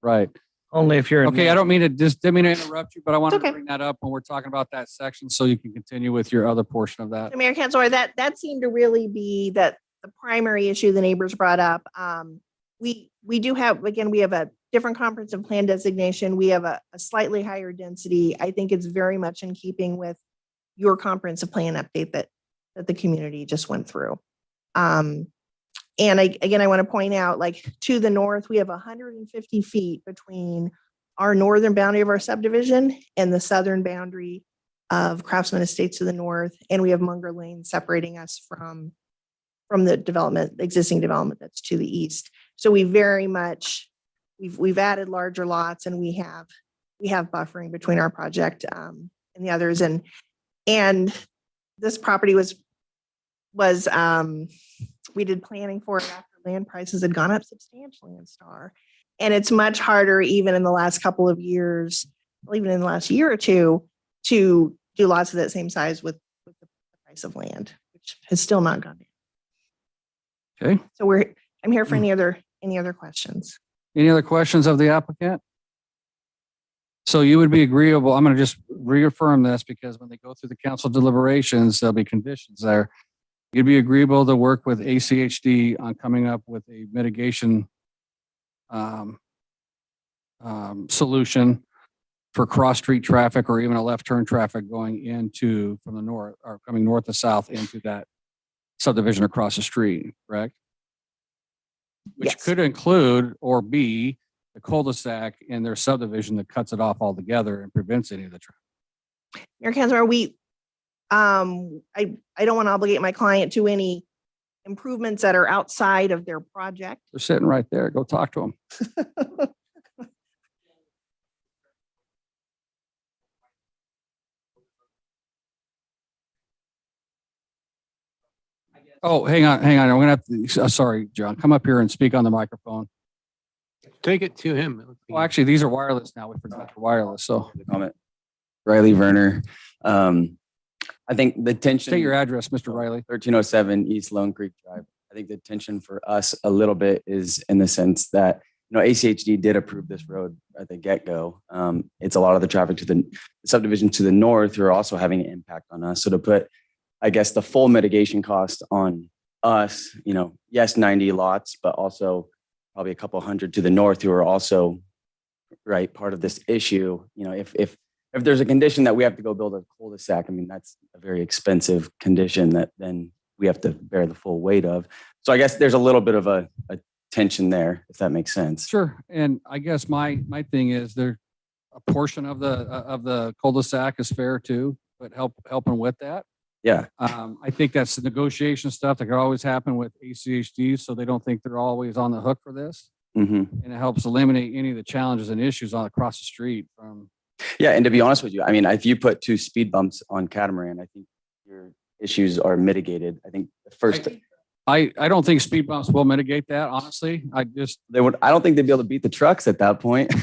A: right.
H: Only if you're
A: Okay, I don't mean to didn't mean to interrupt you, but I wanted
M: okay.
A: to bring that up when we're talking about that section so you can continue with your other portion of that.
M: So Mayor Councilor, that seemed to really be the primary issue the neighbors brought up. We do have, again, we have a different comprehensive plan designation. We have a slightly higher density. I think it's very much in keeping with your comprehensive plan update that the community just went through. And I want to point out, like to the north, we have 150 feet between our northern boundary of our subdivision and the southern boundary of Craftsman Estates to the north. And we have Munger Lane separating us from the existing development that's to the east. So we very much, we've added larger lots, and we have buffering between our project and the others. And this property was we did planning for it after land prices had gone up substantially in Star. And it's much harder, even in the last couple of years, or even in the last year or two, to do lots of that same size with the price of land, which has still not gone down.
A: Okay.
M: So I'm here for any other questions.
A: Any other questions of the applicant? So you would be agreeable, I'm going to just reaffirm this because when they go through the council deliberations, there'll be conditions there. You'd be agreeable to work with ACHD on coming up with a mitigation solution for cross-street traffic or even a left turn traffic going into from the north or coming north to south into that subdivision across the street, correct? Which
M: Yes.
A: could include or be the cul-de-sac in their subdivision that cuts it off altogether and prevents any of the traffic.
M: Mayor Kanzler, I don't want to obligate my client to any improvements that are outside of their project.
A: They're sitting right there. Go talk to them. Oh, hang on. I'm gonna have to, sorry, John, come up here and speak on the microphone.
L: Take it to him.
A: Well, actually, these are wireless now. We forgot the wireless, so.
T: Comment. Riley Werner. I think the tension.
A: State your address, Mr. Riley.
T: 1307 East Lone Creek Drive. I think the tension for us a little bit is in the sense that, ACHD did approve this road at the get-go. It's a lot of the traffic to the subdivision to the north who are also having an impact on us. So to put, I guess, the full mitigation cost on us, yes, 90 lots, but also probably a couple hundred to the north who are also, right, part of this issue. If there's a condition that we have to go build a cul-de-sac, I mean, that's a very expensive condition that then we have to bear the full weight of. So I guess there's a little bit of a tension there, if that makes sense.
A: Sure. And I guess my thing is there a portion of the cul-de-sac is fair too, but helping with that.
T: Yeah.
A: I think that's the negotiation stuff that could always happen with ACHD, so they don't think they're always on the hook for this.
T: Mm-hmm.
A: And it helps eliminate any of the challenges and issues across the street from.
T: Yeah. And to be honest with you, I mean, if you put 2 speed bumps on Catamaran, I think your issues are mitigated. I think the first.
A: I don't think speed bumps will mitigate that, honestly. I
T: don't think they'd be able to beat the trucks at that point.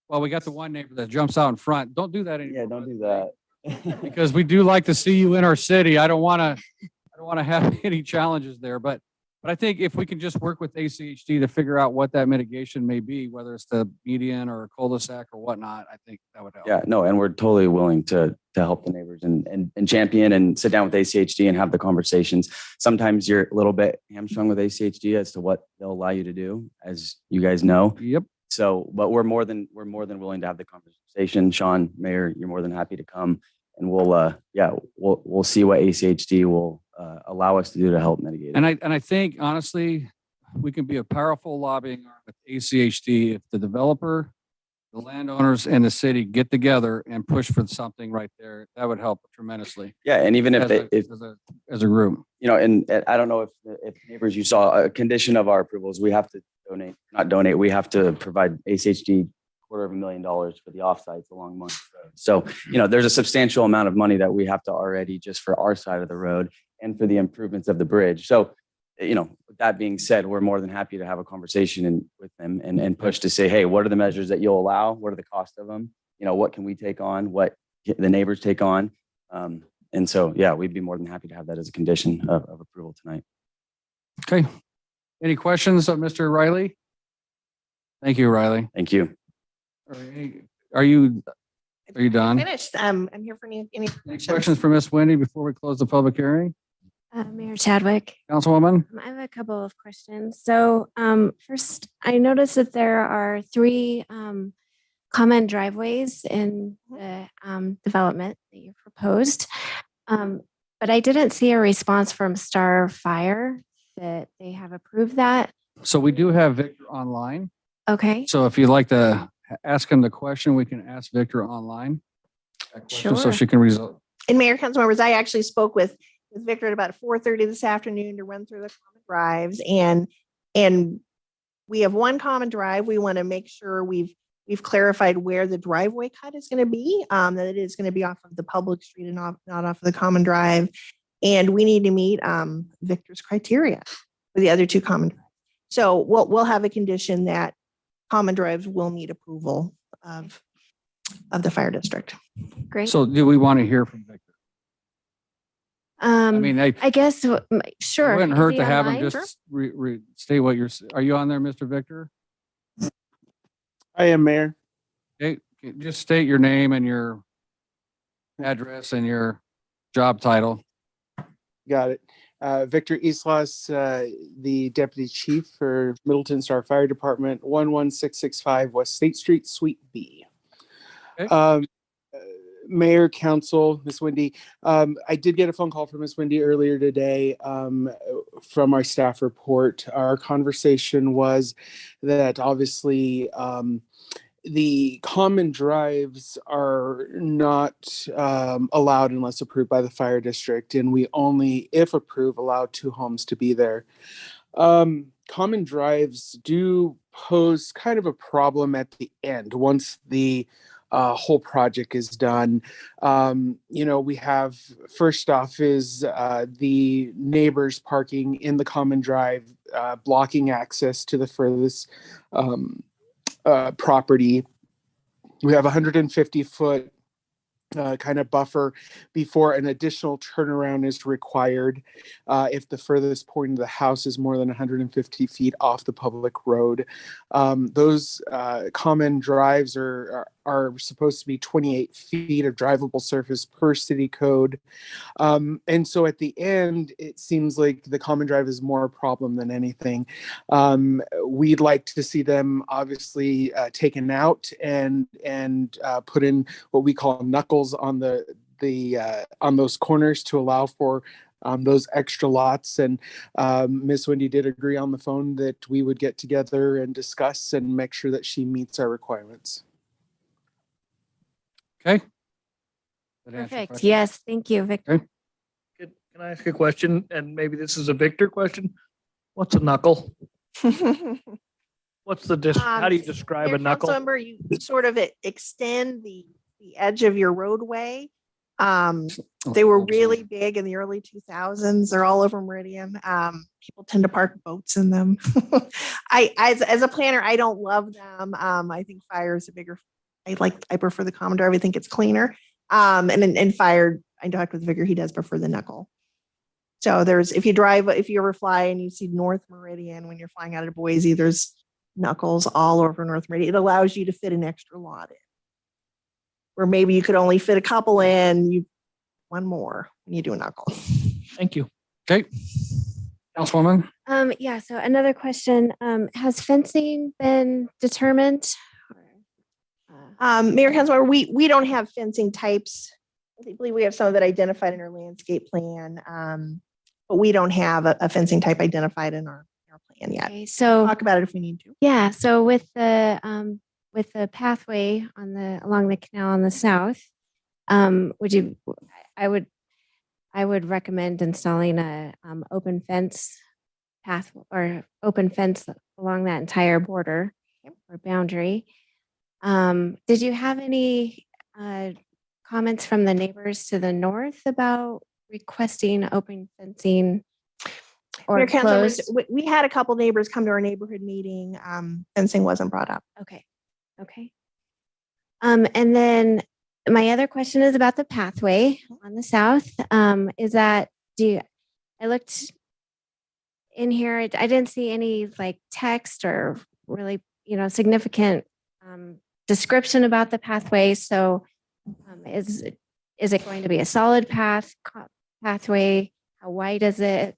A: Well, we got the one neighbor that jumps out in front. Don't do that anymore.
T: Yeah, don't do that.
A: Because we do like to see you in our city. I don't want to have any challenges there, but I think if we can just work with ACHD to figure out what that mitigation may be, whether it's the median or cul-de-sac or whatnot, I think that would help.
T: Yeah, no, and we're totally willing to help the neighbors and champion and sit down with ACHD and have the conversations. Sometimes you're a little bit hamstrung with ACHD as to what they'll allow you to do, as you guys know.
A: Yep.
T: So, but we're more than willing to have the conversation. Sean, Mayor, you're more than happy to come, and we'll see what ACHD will allow us to do to help mitigate it.
A: And I think honestly, we can be a powerful lobbying arm with ACHD if the developer, the landowners, and the city get together and push for something right there. That would help tremendously.
T: Yeah, and even if
A: as a group,
T: and I don't know if neighbors, you saw a condition of our approvals, we have to we have to provide ACHD $250,000 for the offsites along Monk Road. So, there's a substantial amount of money that we have to already just for our side of the road and for the improvements of the bridge. So, with that being said, we're more than happy to have a conversation with them and push to say, hey, what are the measures that you'll allow? What are the costs of them? What can we take on? What the neighbors take on? And so, yeah, we'd be more than happy to have that as a condition of approval tonight.
A: Okay. Any questions of Mr. Riley? Thank you, Riley.
T: Thank you.
A: Are you done?
M: Finished. I'm here for any
A: Questions for Miss Wendy before we close the public hearing?
J: Mayor Chadwick.
A: Councilwoman?
J: I have a couple of questions. So first, I noticed that there are 3 common driveways in the development that you proposed. But I didn't see a response from Star Fire that they have approved that.
A: So we do have Victor online.
J: Okay.
A: So if you'd like to ask him the question, we can ask Victor online.
M: Sure.
A: So she can resolve.
M: And Mayor, council members, I actually spoke with Victor at about 4:30 this afternoon to run through the common drives, and we have one common drive. We want to make sure we've clarified where the driveway cut is going to be, that it is going to be off of the public street and not off of the common drive. And we need to meet Victor's criteria for the other 2 common drives. So we'll have a condition that common drives will need approval of the fire district.
J: Great.
A: So do we want to hear from Victor? I mean,
J: I guess, sure.
A: it wouldn't
J: Is
A: hurt
J: he
A: to have him
J: online?
A: just state what are you on there, Mr. Victor?
U: I am, Mayor.
A: Okay, just state your name and your address and your job title.
U: Got it. Victor Islas, the Deputy Chief for Middleton Star Fire Department, 11665 West State Street, Suite B. Mayor, Council, Miss Wendy, I did get a phone call from Miss Wendy earlier today from our staff report. Our conversation was that obviously the common drives are not allowed unless approved by the fire district, and we only, if approved, allow 2 homes to be there. Common drives do pose kind of a problem at the end once the whole project is done. We have, first off, is the neighbors parking in the common drive, blocking access to the furthest property. We have 150-foot kind of buffer before an additional turnaround is required if the furthest point of the house is more than 150 feet off the public road. Those common drives are supposed to be 28 feet of drivable surface per city code. And so at the end, it seems like the common drive is more a problem than anything. We'd like to see them obviously taken out and put in what we call knuckles on on those corners to allow for those extra lots. And Miss Wendy did agree on the phone that we would get together and discuss and make sure that she meets our requirements.
A: Okay.
J: Perfect. Yes, thank you, Victor.
H: Can I ask a question? And maybe this is a Victor question. What's a knuckle? What's the how do you describe a knuckle?
M: Remember, you sort of extend the edge of your roadway. They were really big in the early 2000s. They're all over Meridian. People tend to park boats in them. As a planner, I don't love them. I think fire is a bigger. I prefer the common drive. I think it's cleaner. And in fire, I talked with Victor. He does prefer the knuckle. So if you ever fly and you see North Meridian when you're flying out of Boise, there's knuckles all over North Meridian. It allows you to fit an extra lot in. Where maybe you could only fit a couple in, one more when you do a knuckle.
H: Thank you.
A: Okay. Councilwoman?
J: Yeah, so another question. Has fencing been determined?
M: Mayor, Councilmember, we don't have fencing types. I believe we have some of it identified in our landscape plan, but we don't have a fencing type identified in our plan yet.
J: Okay, so
M: talk about it if we need to.
J: Yeah, so with the pathway along the canal on the south, I would recommend installing a open fence path or open fence along that entire border or boundary. Did you have any comments from the neighbors to the north about requesting open fencing or closed?
M: We had a couple neighbors come to our neighborhood meeting. Fencing wasn't brought up.
J: Okay. And then my other question is about the pathway on the south. Is that I looked in here, I didn't see any like text or really, significant description about the pathway. So is it going to be a solid pathway? How wide is it?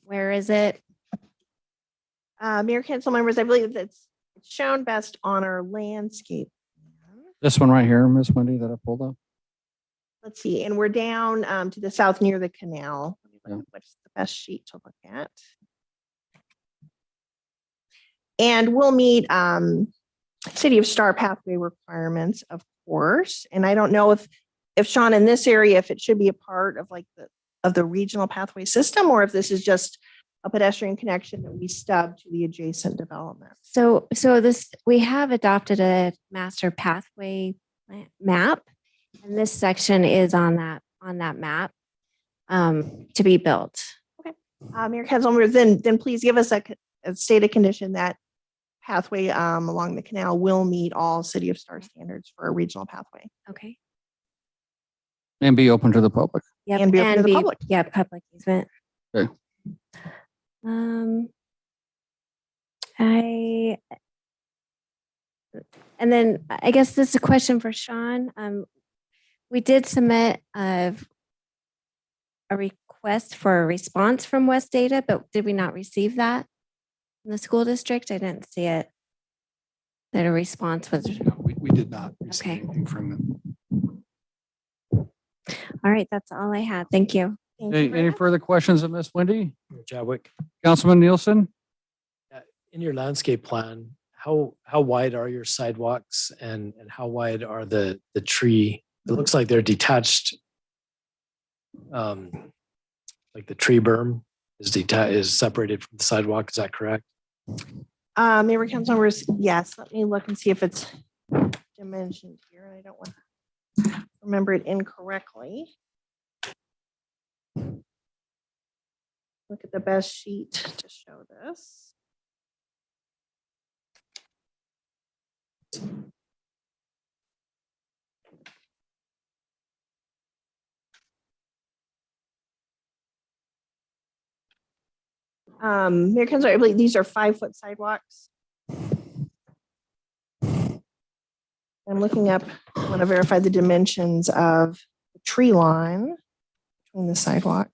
J: Where is it?
M: Mayor, council members, I believe that's shown best on our landscape.
A: This one right here, Miss Wendy, that I pulled up.
M: Let's see, and we're down to the south near the canal.
A: Yeah.
M: What's the best sheet to look at? And we'll meet City of Star pathway requirements, of course. And I don't know if Sean, in this area, if it should be a part of like the regional pathway system, or if this is just a pedestrian connection that we stub to the adjacent development.
J: So we have adopted a master pathway map, and this section is on that map to be built.
M: Okay, Mayor Councilmember, then please give us a stated condition that pathway along the canal will meet all City of Star standards for a regional pathway.
J: Okay.
A: And be open to the public.
J: Yep,
M: And be open to the public.
J: Yeah, public easement.
A: Okay.
J: And then I guess this is a question for Sean. We did submit a request for a response from West Data, but did we not receive that in the school district? I didn't see it. That a response was.
I: We did not receive
J: Okay.
I: anything from them.
J: All right, that's all I had. Thank you.
A: Any further questions of Miss Wendy?
S: Chadwick,
A: Councilman Nielsen?
S: in your landscape plan, how wide are your sidewalks and how wide are the tree? It looks like they're detached. Like the tree berm is separated from the sidewalk. Is that correct?
M: Mayor Council members, yes, let me look and see if it's dimensioned here. I don't want to remember it incorrectly. Look at the best sheet to show this. Mayor Council, I believe these are 5-foot sidewalks. I'm looking up, I want to verify the dimensions of the tree line between the sidewalk.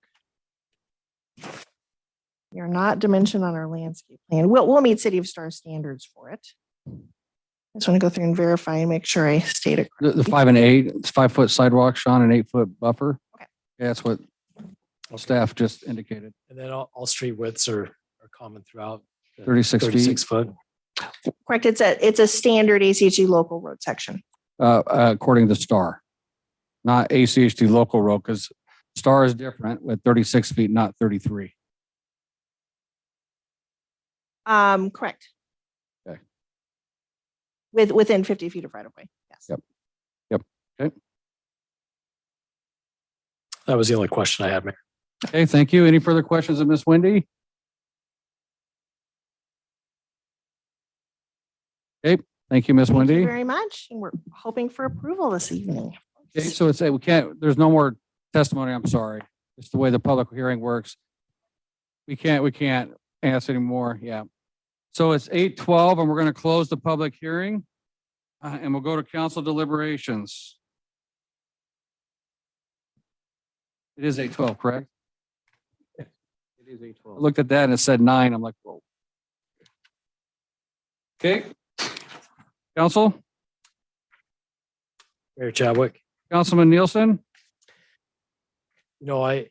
M: They are not dimensioned on our landscape plan. We'll meet City of Star standards for it. I just want to go through and verify and make sure I state it.
A: The 5 and 8, it's 5-foot sidewalk, Sean, an 8-foot buffer.
M: Okay.
A: Yeah, that's what staff just indicated.
S: And then all street widths are common throughout. the
A: 36 feet.
S: 36 foot.
M: Correct. It's a standard ACHG local road section.
A: According to STAR, not ACHD local road, because STAR is different with 36 feet, not 33.
M: Correct.
A: Okay.
M: Within 50 feet of right of way. Yes.
A: Yep. Okay.
S: That was the only question I had, Mayor.
A: Okay, thank you. Any further questions of Miss Wendy? Okay, thank you, Miss
M: Thank you
A: Wendy.
M: very much. And we're hoping for approval this evening.
A: Okay, so it's, we can't, there's no more testimony. I'm sorry. It's the way the public hearing works. We can't ask anymore. Yeah. So it's 8:12 and we're going to close the public hearing and we'll go to council deliberations. It is 8:12, correct?
L: It is 8:12.
A: I looked at that and it said 9. I'm like, whoa. Okay. Council,
S: Mayor Chadwick.
A: Councilman Nielsen.
S: You know,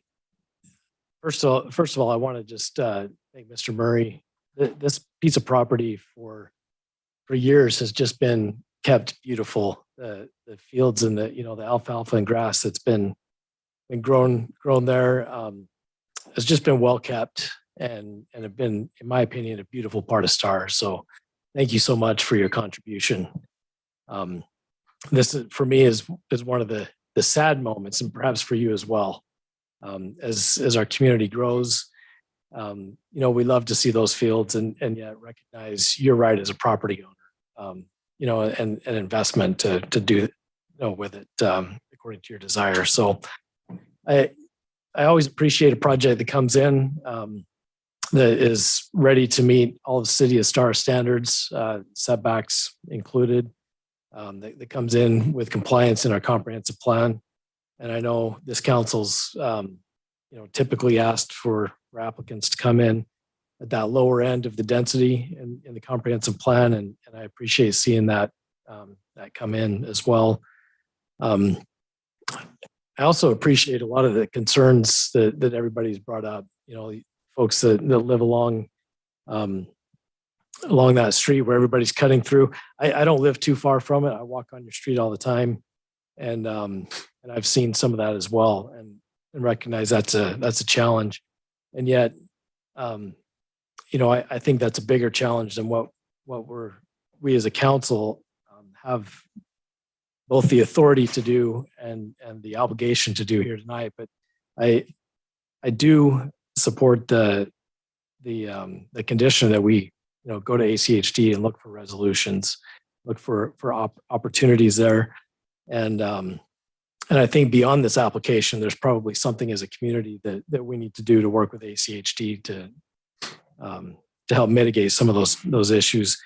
S: first of all, I want to just thank Mr. Murray. This piece of property for years has just been kept beautiful. The fields and the alfalfa and grass that's been grown there has just been well kept and have been, in my opinion, a beautiful part of Star. So thank you so much for your contribution. This for me is one of the sad moments, and perhaps for you as well. As our community grows, we love to see those fields and yet recognize you're right as a property owner, and an investment to do with it according to your desire. So I always appreciate a project that comes in that is ready to meet all the City of Star standards, setbacks included, that comes in with compliance in our comprehensive plan. And I know this council's, typically asked for applicants to come in at that lower end of the density in the comprehensive plan. And I appreciate seeing that come in as well. I also appreciate a lot of the concerns that everybody's brought up, folks that live along that street where everybody's cutting through. I don't live too far from it. I walk on your street all the time. And I've seen some of that as well and recognize that's a challenge. And yet, I think that's a bigger challenge than what we as a council have both the authority to do and the obligation to do here tonight. But I do support the condition that we go to ACHD and look for resolutions, look for opportunities there. And And I think beyond this application, there's probably something as a community that we need to do to work with ACHD to help mitigate some of those issues.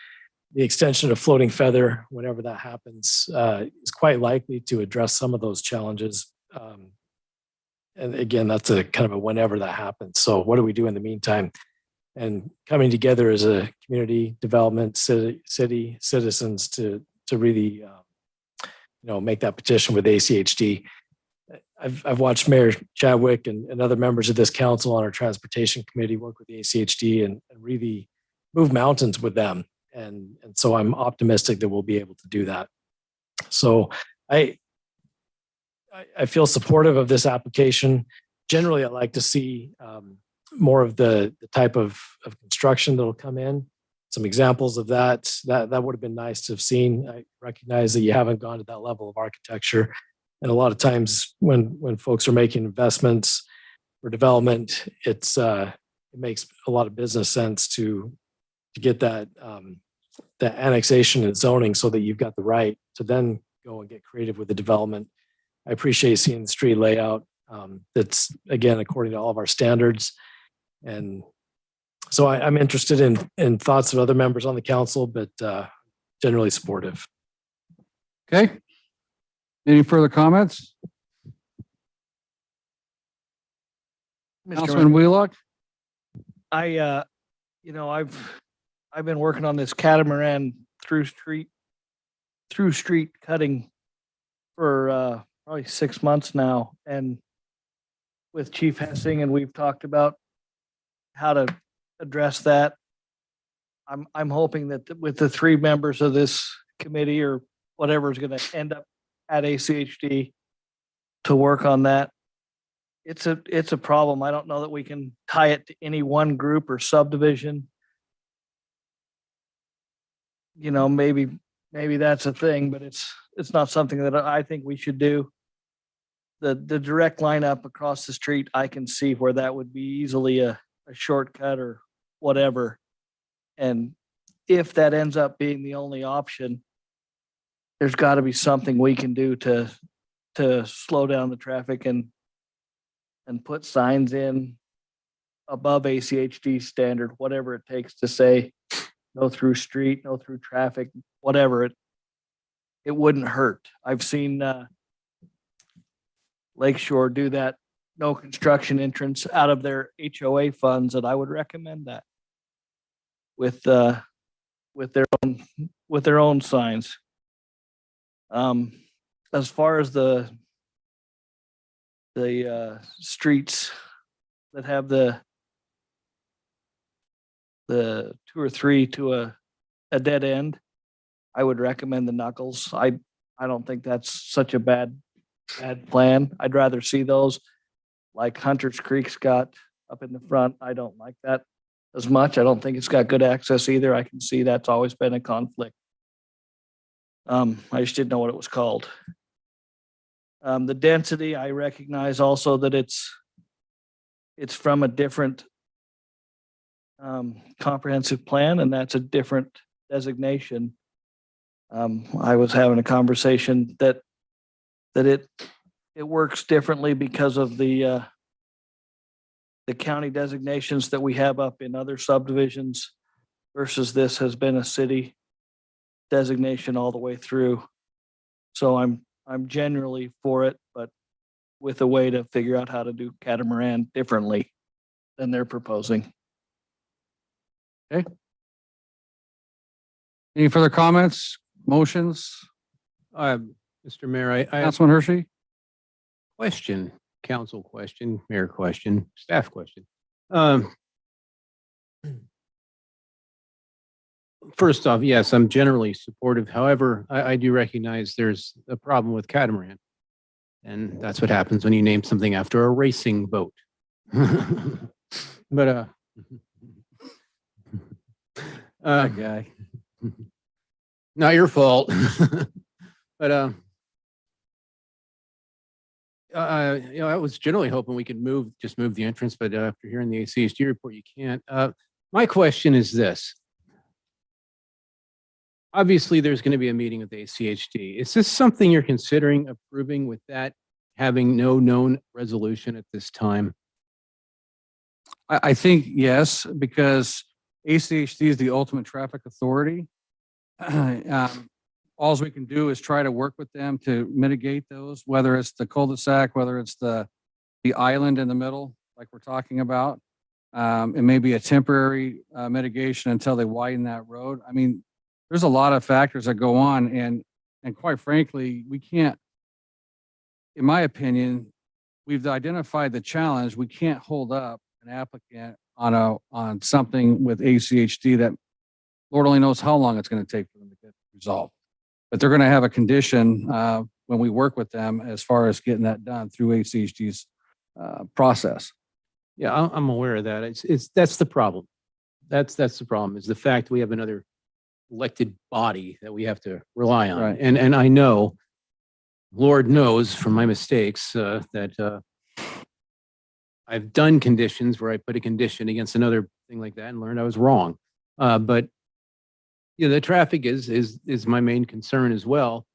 S: The extension of Floating Feather, whenever that happens, is quite likely to address some of those challenges. And again, that's a kind of a whenever that happens. So what do we do in the meantime? And coming together as a community development city citizens to really make that petition with ACHD. I've watched Mayor Chadwick and other members of this council on our transportation committee work with the ACHD and really move mountains with them. And so I'm optimistic that we'll be able to do that. So I feel supportive of this application. Generally, I like to see more of the type of construction that'll come in. Some examples of that would have been nice to have seen. I recognize that you haven't gone to that level of architecture. And a lot of times when folks are making investments for development, it makes a lot of business sense to get that annexation and zoning so that you've got the right to then go and get creative with the development. I appreciate seeing the street layout that's, again, according to all of our standards. And so I'm interested in thoughts of other members on the council, but generally supportive.
A: Okay. Any further comments? Councilman Wheelock?
H: I've been working on this catamaran through street cutting for probably 6 months now, and with Chief Hessing, and we've talked about how to address that. I'm hoping that with the 3 members of this committee or whatever is going to end up at ACHD to work on that. It's a problem. I don't know that we can tie it to any one group or subdivision. Maybe that's a thing, but it's not something that I think we should do. The direct lineup across the street, I can see where that would be easily a shortcut or whatever. And if that ends up being the only option, there's got to be something we can do to slow down the traffic and put signs in above ACHD standard, whatever it takes to say no through street, no through traffic, whatever. It wouldn't hurt. I've seen Lakeshore do that, no construction entrance out of their HOA funds, and I would recommend that with their own signs. As far as the streets that have the 2 or 3 to a dead end, I would recommend the knuckles. I don't think that's such a bad plan. I'd rather see those like Hunter's Creek's got up in the front. I don't like that as much. I don't think it's got good access either. I can see that's always been a conflict. I just didn't know what it was called. The density, I recognize also that it's from a different comprehensive plan, and that's a different designation. I was having a conversation that it works differently because of the county designations that we have up in other subdivisions versus this has been a city designation all the way through. So I'm generally for it, but with a way to figure out how to do catamaran differently than they're proposing.
A: Okay. Any further comments, motions?
L: Mr. Mayor, I
A: Councilman Hershey?
L: question, council question, mayor question, staff question. First off, yes, I'm generally supportive. However, I do recognize there's a problem with catamaran. And that's what happens when you name something after a racing boat. But
C: guy.
L: Not your fault. But I was generally hoping we could just move the entrance, but after hearing the ACHD report, you can't. My question is this. Obviously, there's going to be a meeting with the ACHD. Is this something you're considering approving with that having no known resolution at this time?
A: I think yes, because ACHD is the ultimate traffic authority. All we can do is try to work with them to mitigate those, whether it's the cul-de-sac, whether it's the island in the middle, like we're talking about. It may be a temporary mitigation until they widen that road. I mean, there's a lot of factors that go on, and quite frankly, we can't, in my opinion, we've identified the challenge. We can't hold up an applicant on something with ACHD that Lord only knows how long it's going to take for them to get resolved. But they're going to have a condition when we work with them as far as getting that done through ACHD's process.
L: Yeah, I'm aware of that. That's the problem. That's the problem, is the fact we have another elected body that we have to rely on.
A: Right.
L: And I know, Lord knows from my mistakes, that I've done conditions where I put a condition against another thing like that and learned I was wrong. But you know, the traffic is my main concern as well.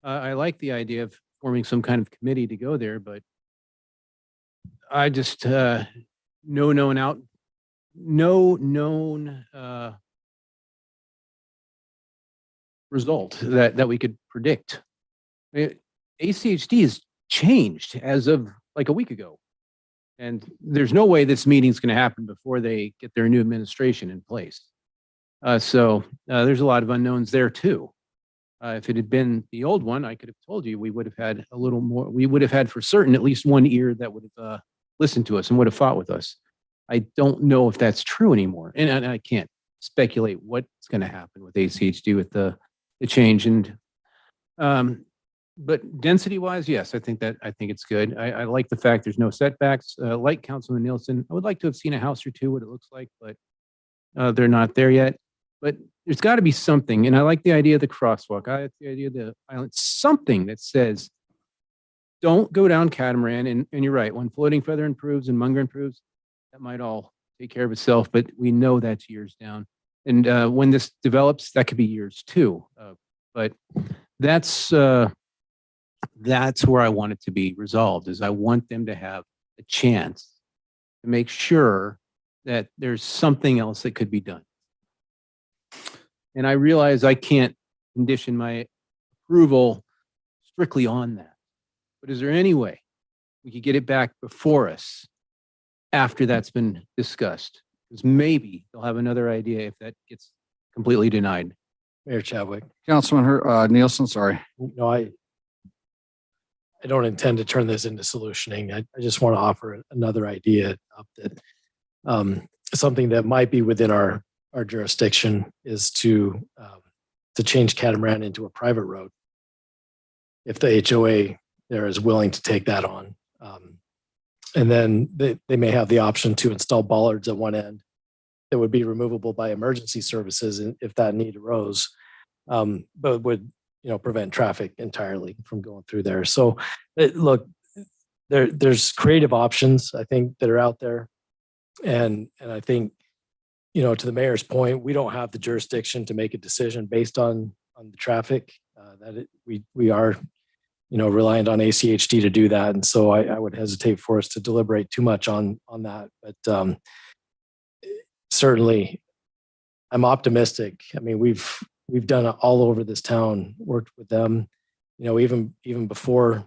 L: I like the idea of forming some kind of committee to go there, but I just no known result that we could predict. ACHD has changed as of like a week ago, and there's no way this meeting's going to happen before they get their new administration in place. So there's a lot of unknowns there too. If it had been the old one, I could have told you we would have had a little more. We would have had for certain at least one ear that would have listened to us and would have fought with us. I don't know if that's true anymore, and I can't speculate what's going to happen with ACHD with the change. And but density wise, yes, I think it's good. I like the fact there's no setbacks. Like Councilman Nielsen, I would like to have seen a house or two what it looks like, but they're not there yet. But there's got to be something, and I like the idea of the crosswalk. I like the idea of the island. Something that says, don't go down Catamaran. And you're right. When Floating Feather improves and Munger improves, that might all take care of itself. But we know that's years down. And when this develops, that could be years too. But that's where I want it to be resolved. Is I want them to have a chance to make sure that there's something else that could be done. And I realize I can't condition my approval strictly on that. But is there any way we could get it back before us after that's been discussed? Because maybe they'll have another idea if that gets completely denied.
S: Mayor Chadwick.
A: Councilman Nielsen, sorry.
S: No, I don't intend to turn this into solutioning. I just want to offer another idea of that. Something that might be within our jurisdiction is to change Catamaran into a private road. If the HOA there is willing to take that on. And then they may have the option to install bollards at one end that would be removable by emergency services if that need arose, but would prevent traffic entirely from going through there. So look, there's creative options I think that are out there, and I think to the mayor's point, we don't have the jurisdiction to make a decision based on the traffic. We are reliant on ACHD to do that, and so I would hesitate for us to deliberate too much on that. But certainly, I'm optimistic. I mean, we've done it all over this town, worked with them, even before,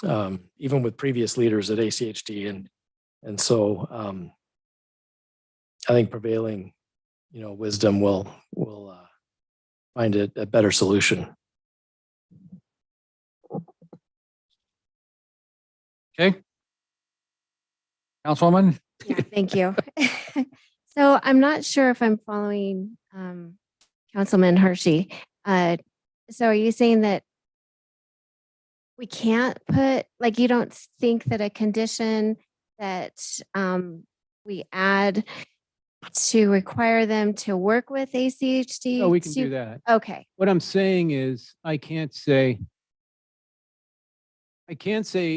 S: even with previous leaders at ACHD, and so I think prevailing, wisdom will find it a better solution.
A: Okay. Councilwoman?
J: Yeah, thank you. So I'm not sure if I'm following Councilman Hershey. So are you saying that we can't put, like, you don't think that a condition that we add to require them to work with ACHD?
L: No, we can do that.
J: Okay.
L: What I'm saying is I can't say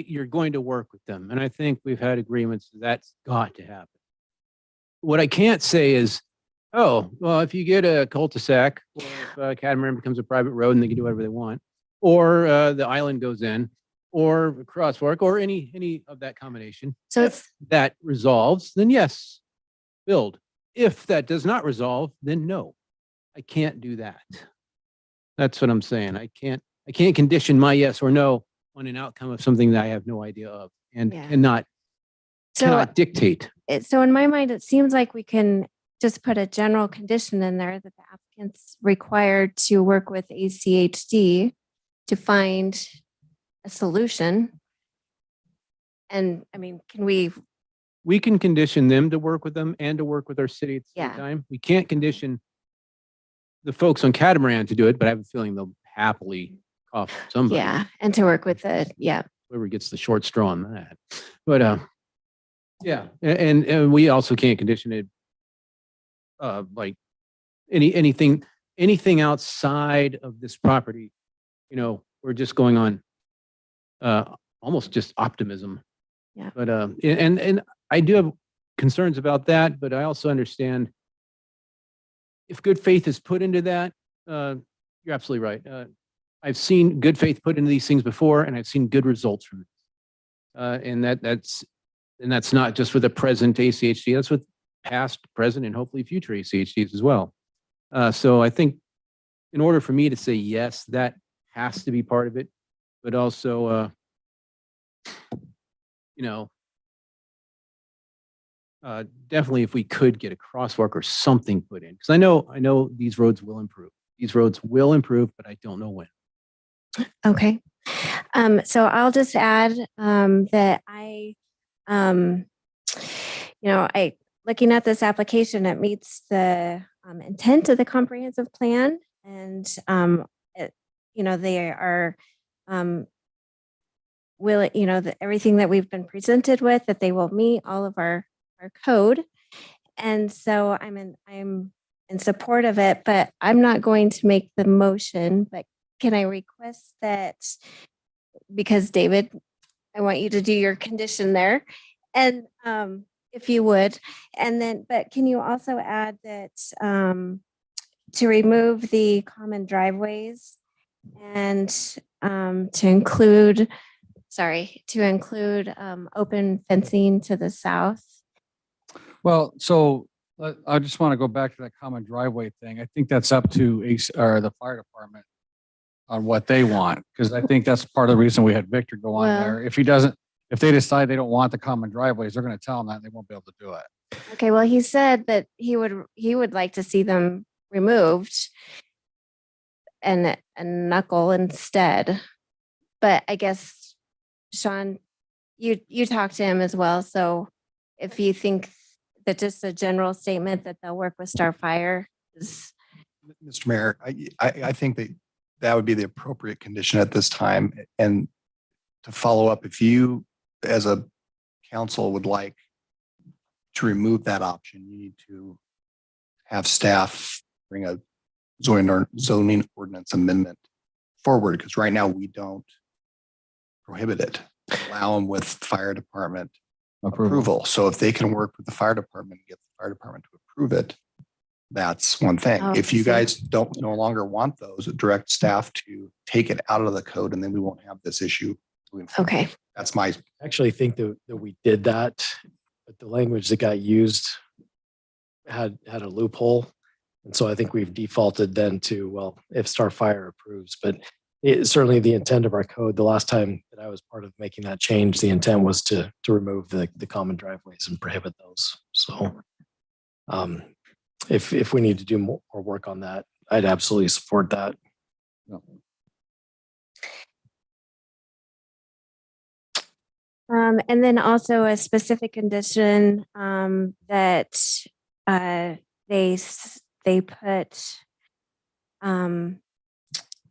L: you're going to work with them. And I think we've had agreements that's got to happen. What I can't say is, oh, well, if you get a cul-de-sac, or if Catamaran becomes a private road and they can do whatever they want, or the island goes in, or a crosswalk or any of that combination.
J: So
L: If that resolves, then yes, build. If that does not resolve, then no, I can't do that. That's what I'm saying. I can't condition my yes or no on an outcome of something that I have no idea of and
J: Yeah.
L: cannot dictate.
J: So in my mind, it seems like we can just put a general condition in there that the applicant's required to work with ACHD to find a solution. And I mean, can we,
L: We can condition them to work with them and to work with our city at the same
J: Yeah.
L: time. We can't condition the folks on Catamaran to do it, but I have a feeling they'll happily cough somebody.
J: yeah, and to work with the, yeah,
L: Whoever gets the short straw on that. But yeah, and we also can't condition it like anything outside of this property. You know, we're just going on almost just optimism.
J: Yeah.
L: But and I do have concerns about that, but I also understand if good faith is put into that, you're absolutely right. I've seen good faith put into these things before, and I've seen good results from it. And that's not just with the present ACHD, that's with past, present, and hopefully future ACHDs as well. So I think in order for me to say yes, that has to be part of it, but also, you know, definitely if we could get a crosswalk or something put in, because I know these roads will improve. These roads will improve, but I don't know when.
J: okay. So I'll just add that I, looking at this application, it meets the intent of the comprehensive plan, and they are everything that we've been presented with, that they will meet all of our code, and so I'm in support of it. But I'm not going to make the motion. But can I request that, because David, I want you to do your condition there, and if you would, and then, but can you also add that to remove the common driveways and to include open fencing to the south?
A: Well, so I just want to go back to that common driveway thing. I think that's up to the fire department on what they want, because I think that's part of the reason we had Victor go on
J: Well-
A: there. If they decide they don't want the common driveways, they're going to tell them that and they won't be able to do it.
J: Okay, well, he said that he would like to see them removed and knuckle instead. But I guess, Sean, you talked to him as well. So if you think that just a general statement that they'll work with Starfire is,
I: Mr. Mayor, I think that would be the appropriate condition at this time. And to follow up, if you as a council would like to remove that option, you need to have staff bring a zoning ordinance amendment forward, because right now we don't prohibit it. Allow them with fire department approval. So if they can work with the fire department and get the fire department to approve it, that's one thing.
J: Oh,
I: If you
J: I see.
I: guys no longer want those, direct staff to take it out of the code, and then we won't have this issue moving forward.
J: okay.
I: That's my,
S: I actually think that we did that, but the language that got used had a loophole. And so I think we've defaulted then to, well, if Starfire approves, but certainly the intent of our code, the last time that I was part of making that change, the intent was to remove the common driveways and prohibit those. So if we need to do more work on that, I'd absolutely support that.
J: And then also a specific condition that they put,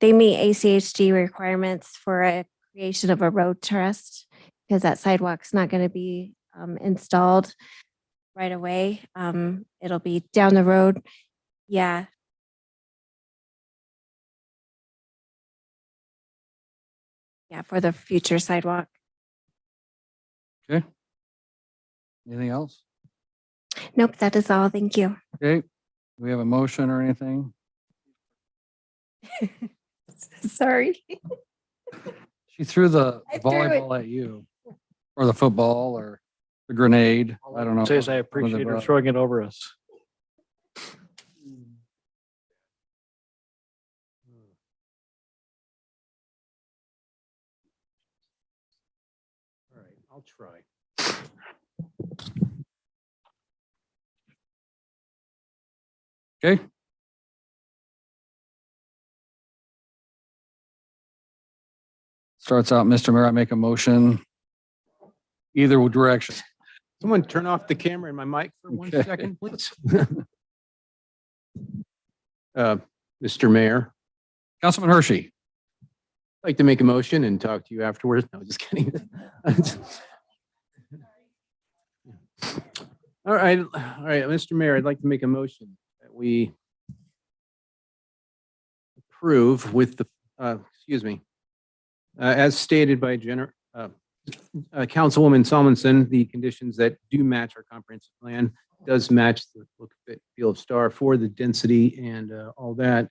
J: they meet ACHD requirements for a creation of a road trust, because that sidewalk's not going to be installed right away. It'll be down the road. Yeah. Yeah, for the future sidewalk.
A: Okay. Anything else?
J: Nope, that is all. Thank you.
A: Okay. Do we have a motion or anything?
J: Sorry.
A: She threw the
Q: I threw it.
A: volleyball at you, or the football, or the grenade. I don't know.
H: Says I
A: One of the
H: appreciate her
A: above.
H: throwing it over us.
L: All right, I'll try.
A: Okay. Starts out, Mr. Mayor, I make a motion either direction.
L: Someone turn off the camera and my mic for one
A: Okay.
L: second, please. Mr. Mayor,
A: Councilman Hershey.
L: I'd like to make a motion and talk to you afterwards. No, just kidding. All right, Mr. Mayor, I'd like to make a motion that we approve with the, as stated by Councilwoman Solomon, the conditions that do match our comprehensive plan, does match the look, feel of Star for the density and all that,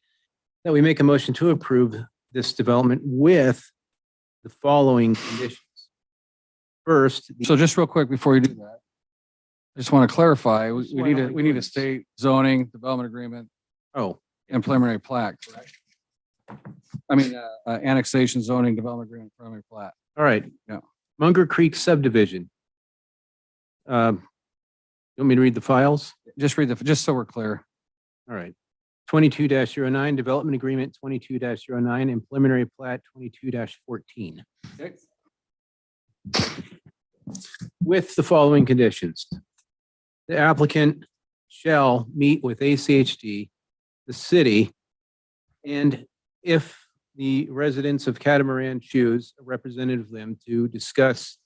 L: that we make a motion to approve this development with the following conditions. First,
A: So just real quick before you do that, I just want to clarify, we need a state zoning development agreement
L: oh,
A: and preliminary plat, correct? I mean, annexation zoning development agreement, preliminary plat.
L: all right.
A: Yeah.
L: Munger Creek subdivision. You want me to read the files?
A: Just read just so we're clear.
L: All right. 22-09, development agreement 22-09, and preliminary plat 22-14.
A: Okay.
L: With the following conditions. The applicant shall meet with ACHD, the city, and if the residents of Catamaran choose a representative of them to discuss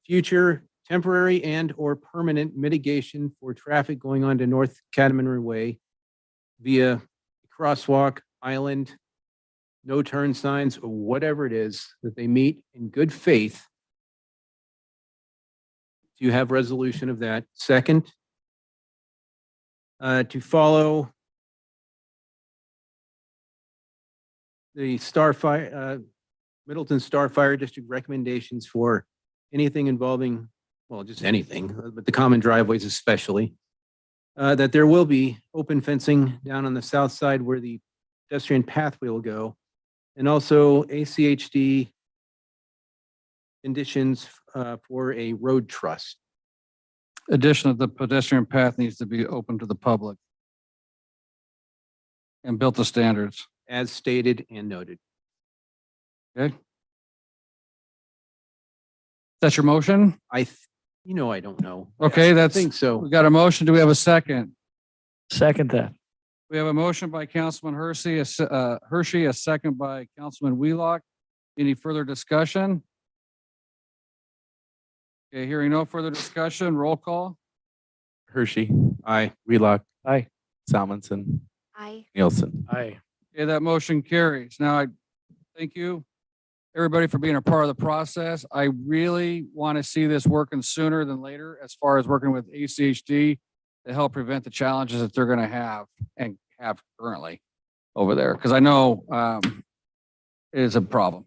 L: future temporary and or permanent mitigation for traffic going on to North Catamaran Way via crosswalk, island, no turn signs, or whatever it is, that they meet in good faith to have resolution of that. Second, to follow the Middleton Star Fire District recommendations for anything involving, well, just anything, but the common driveways especially, that there will be open fencing down on the south side where the pedestrian pathway will go, and also ACHD conditions for a road trust.
A: Addition of the pedestrian path needs to be open to the public and built to standards.
L: As stated and noted.
A: Okay. That's your motion?
L: I don't know.
A: Okay,
L: I
A: that's,
L: think so.
A: we got a motion. Do we have a second?
H: Second that.
A: We have a motion by Councilman Hershey, a second by Councilman Wheelock. Any further discussion? Okay, hearing no further discussion, roll call.
D: Hershey,
L: Aye.
D: Wheelock,
H: Aye.
D: Salmonson,
J: Aye.
D: Nielsen.
H: Aye.
A: Okay, that motion carries. Now, I thank you, everybody, for being a part of the process. I really want to see this working sooner than later as far as working with ACHD to help prevent the challenges that they're going to have and have currently over there. Because I know it is a problem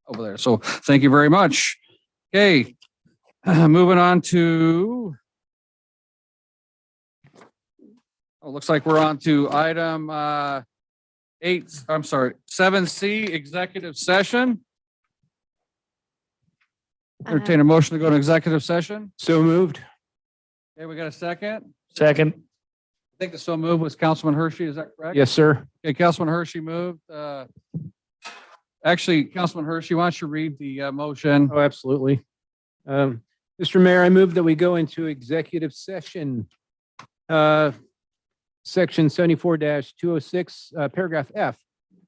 A: over there. So thank you very much. Okay, moving on to, looks like we're on to item 7C, executive session. Entertain a motion to go to executive session.
L: So moved.
A: Okay, we got a second.
H: Second.
A: I think the so move was Councilman Hershey. Is that correct?
L: Yes, sir.
A: Okay, Councilman Hershey moved. Actually, Councilman Hershey, why don't you read the motion?
L: Oh, absolutely. Mr. Mayor, I move that we go into executive session. Section 74-206, paragraph F,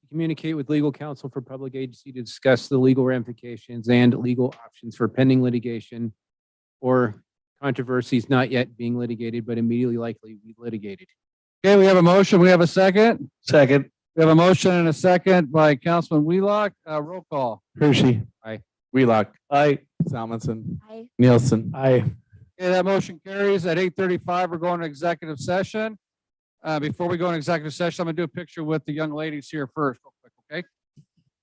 L: communicate with legal counsel for public agency to discuss the legal ramifications and legal options for pending litigation or controversies not yet being litigated, but immediately likely to be litigated.
A: Okay, we have a motion. We have a second.
H: Second.
A: We have a motion and a second by Councilman Wheelock. Roll call.
D: Hershey.
L: Aye.
D: Wheelock,
H: Aye.
D: Salmonson,
J: Aye.
D: Nielsen.
H: Aye.
A: Okay, that motion carries. At 8:35, we're going to executive session. Before we go into executive session, I'm gonna do a picture with the young ladies here first, real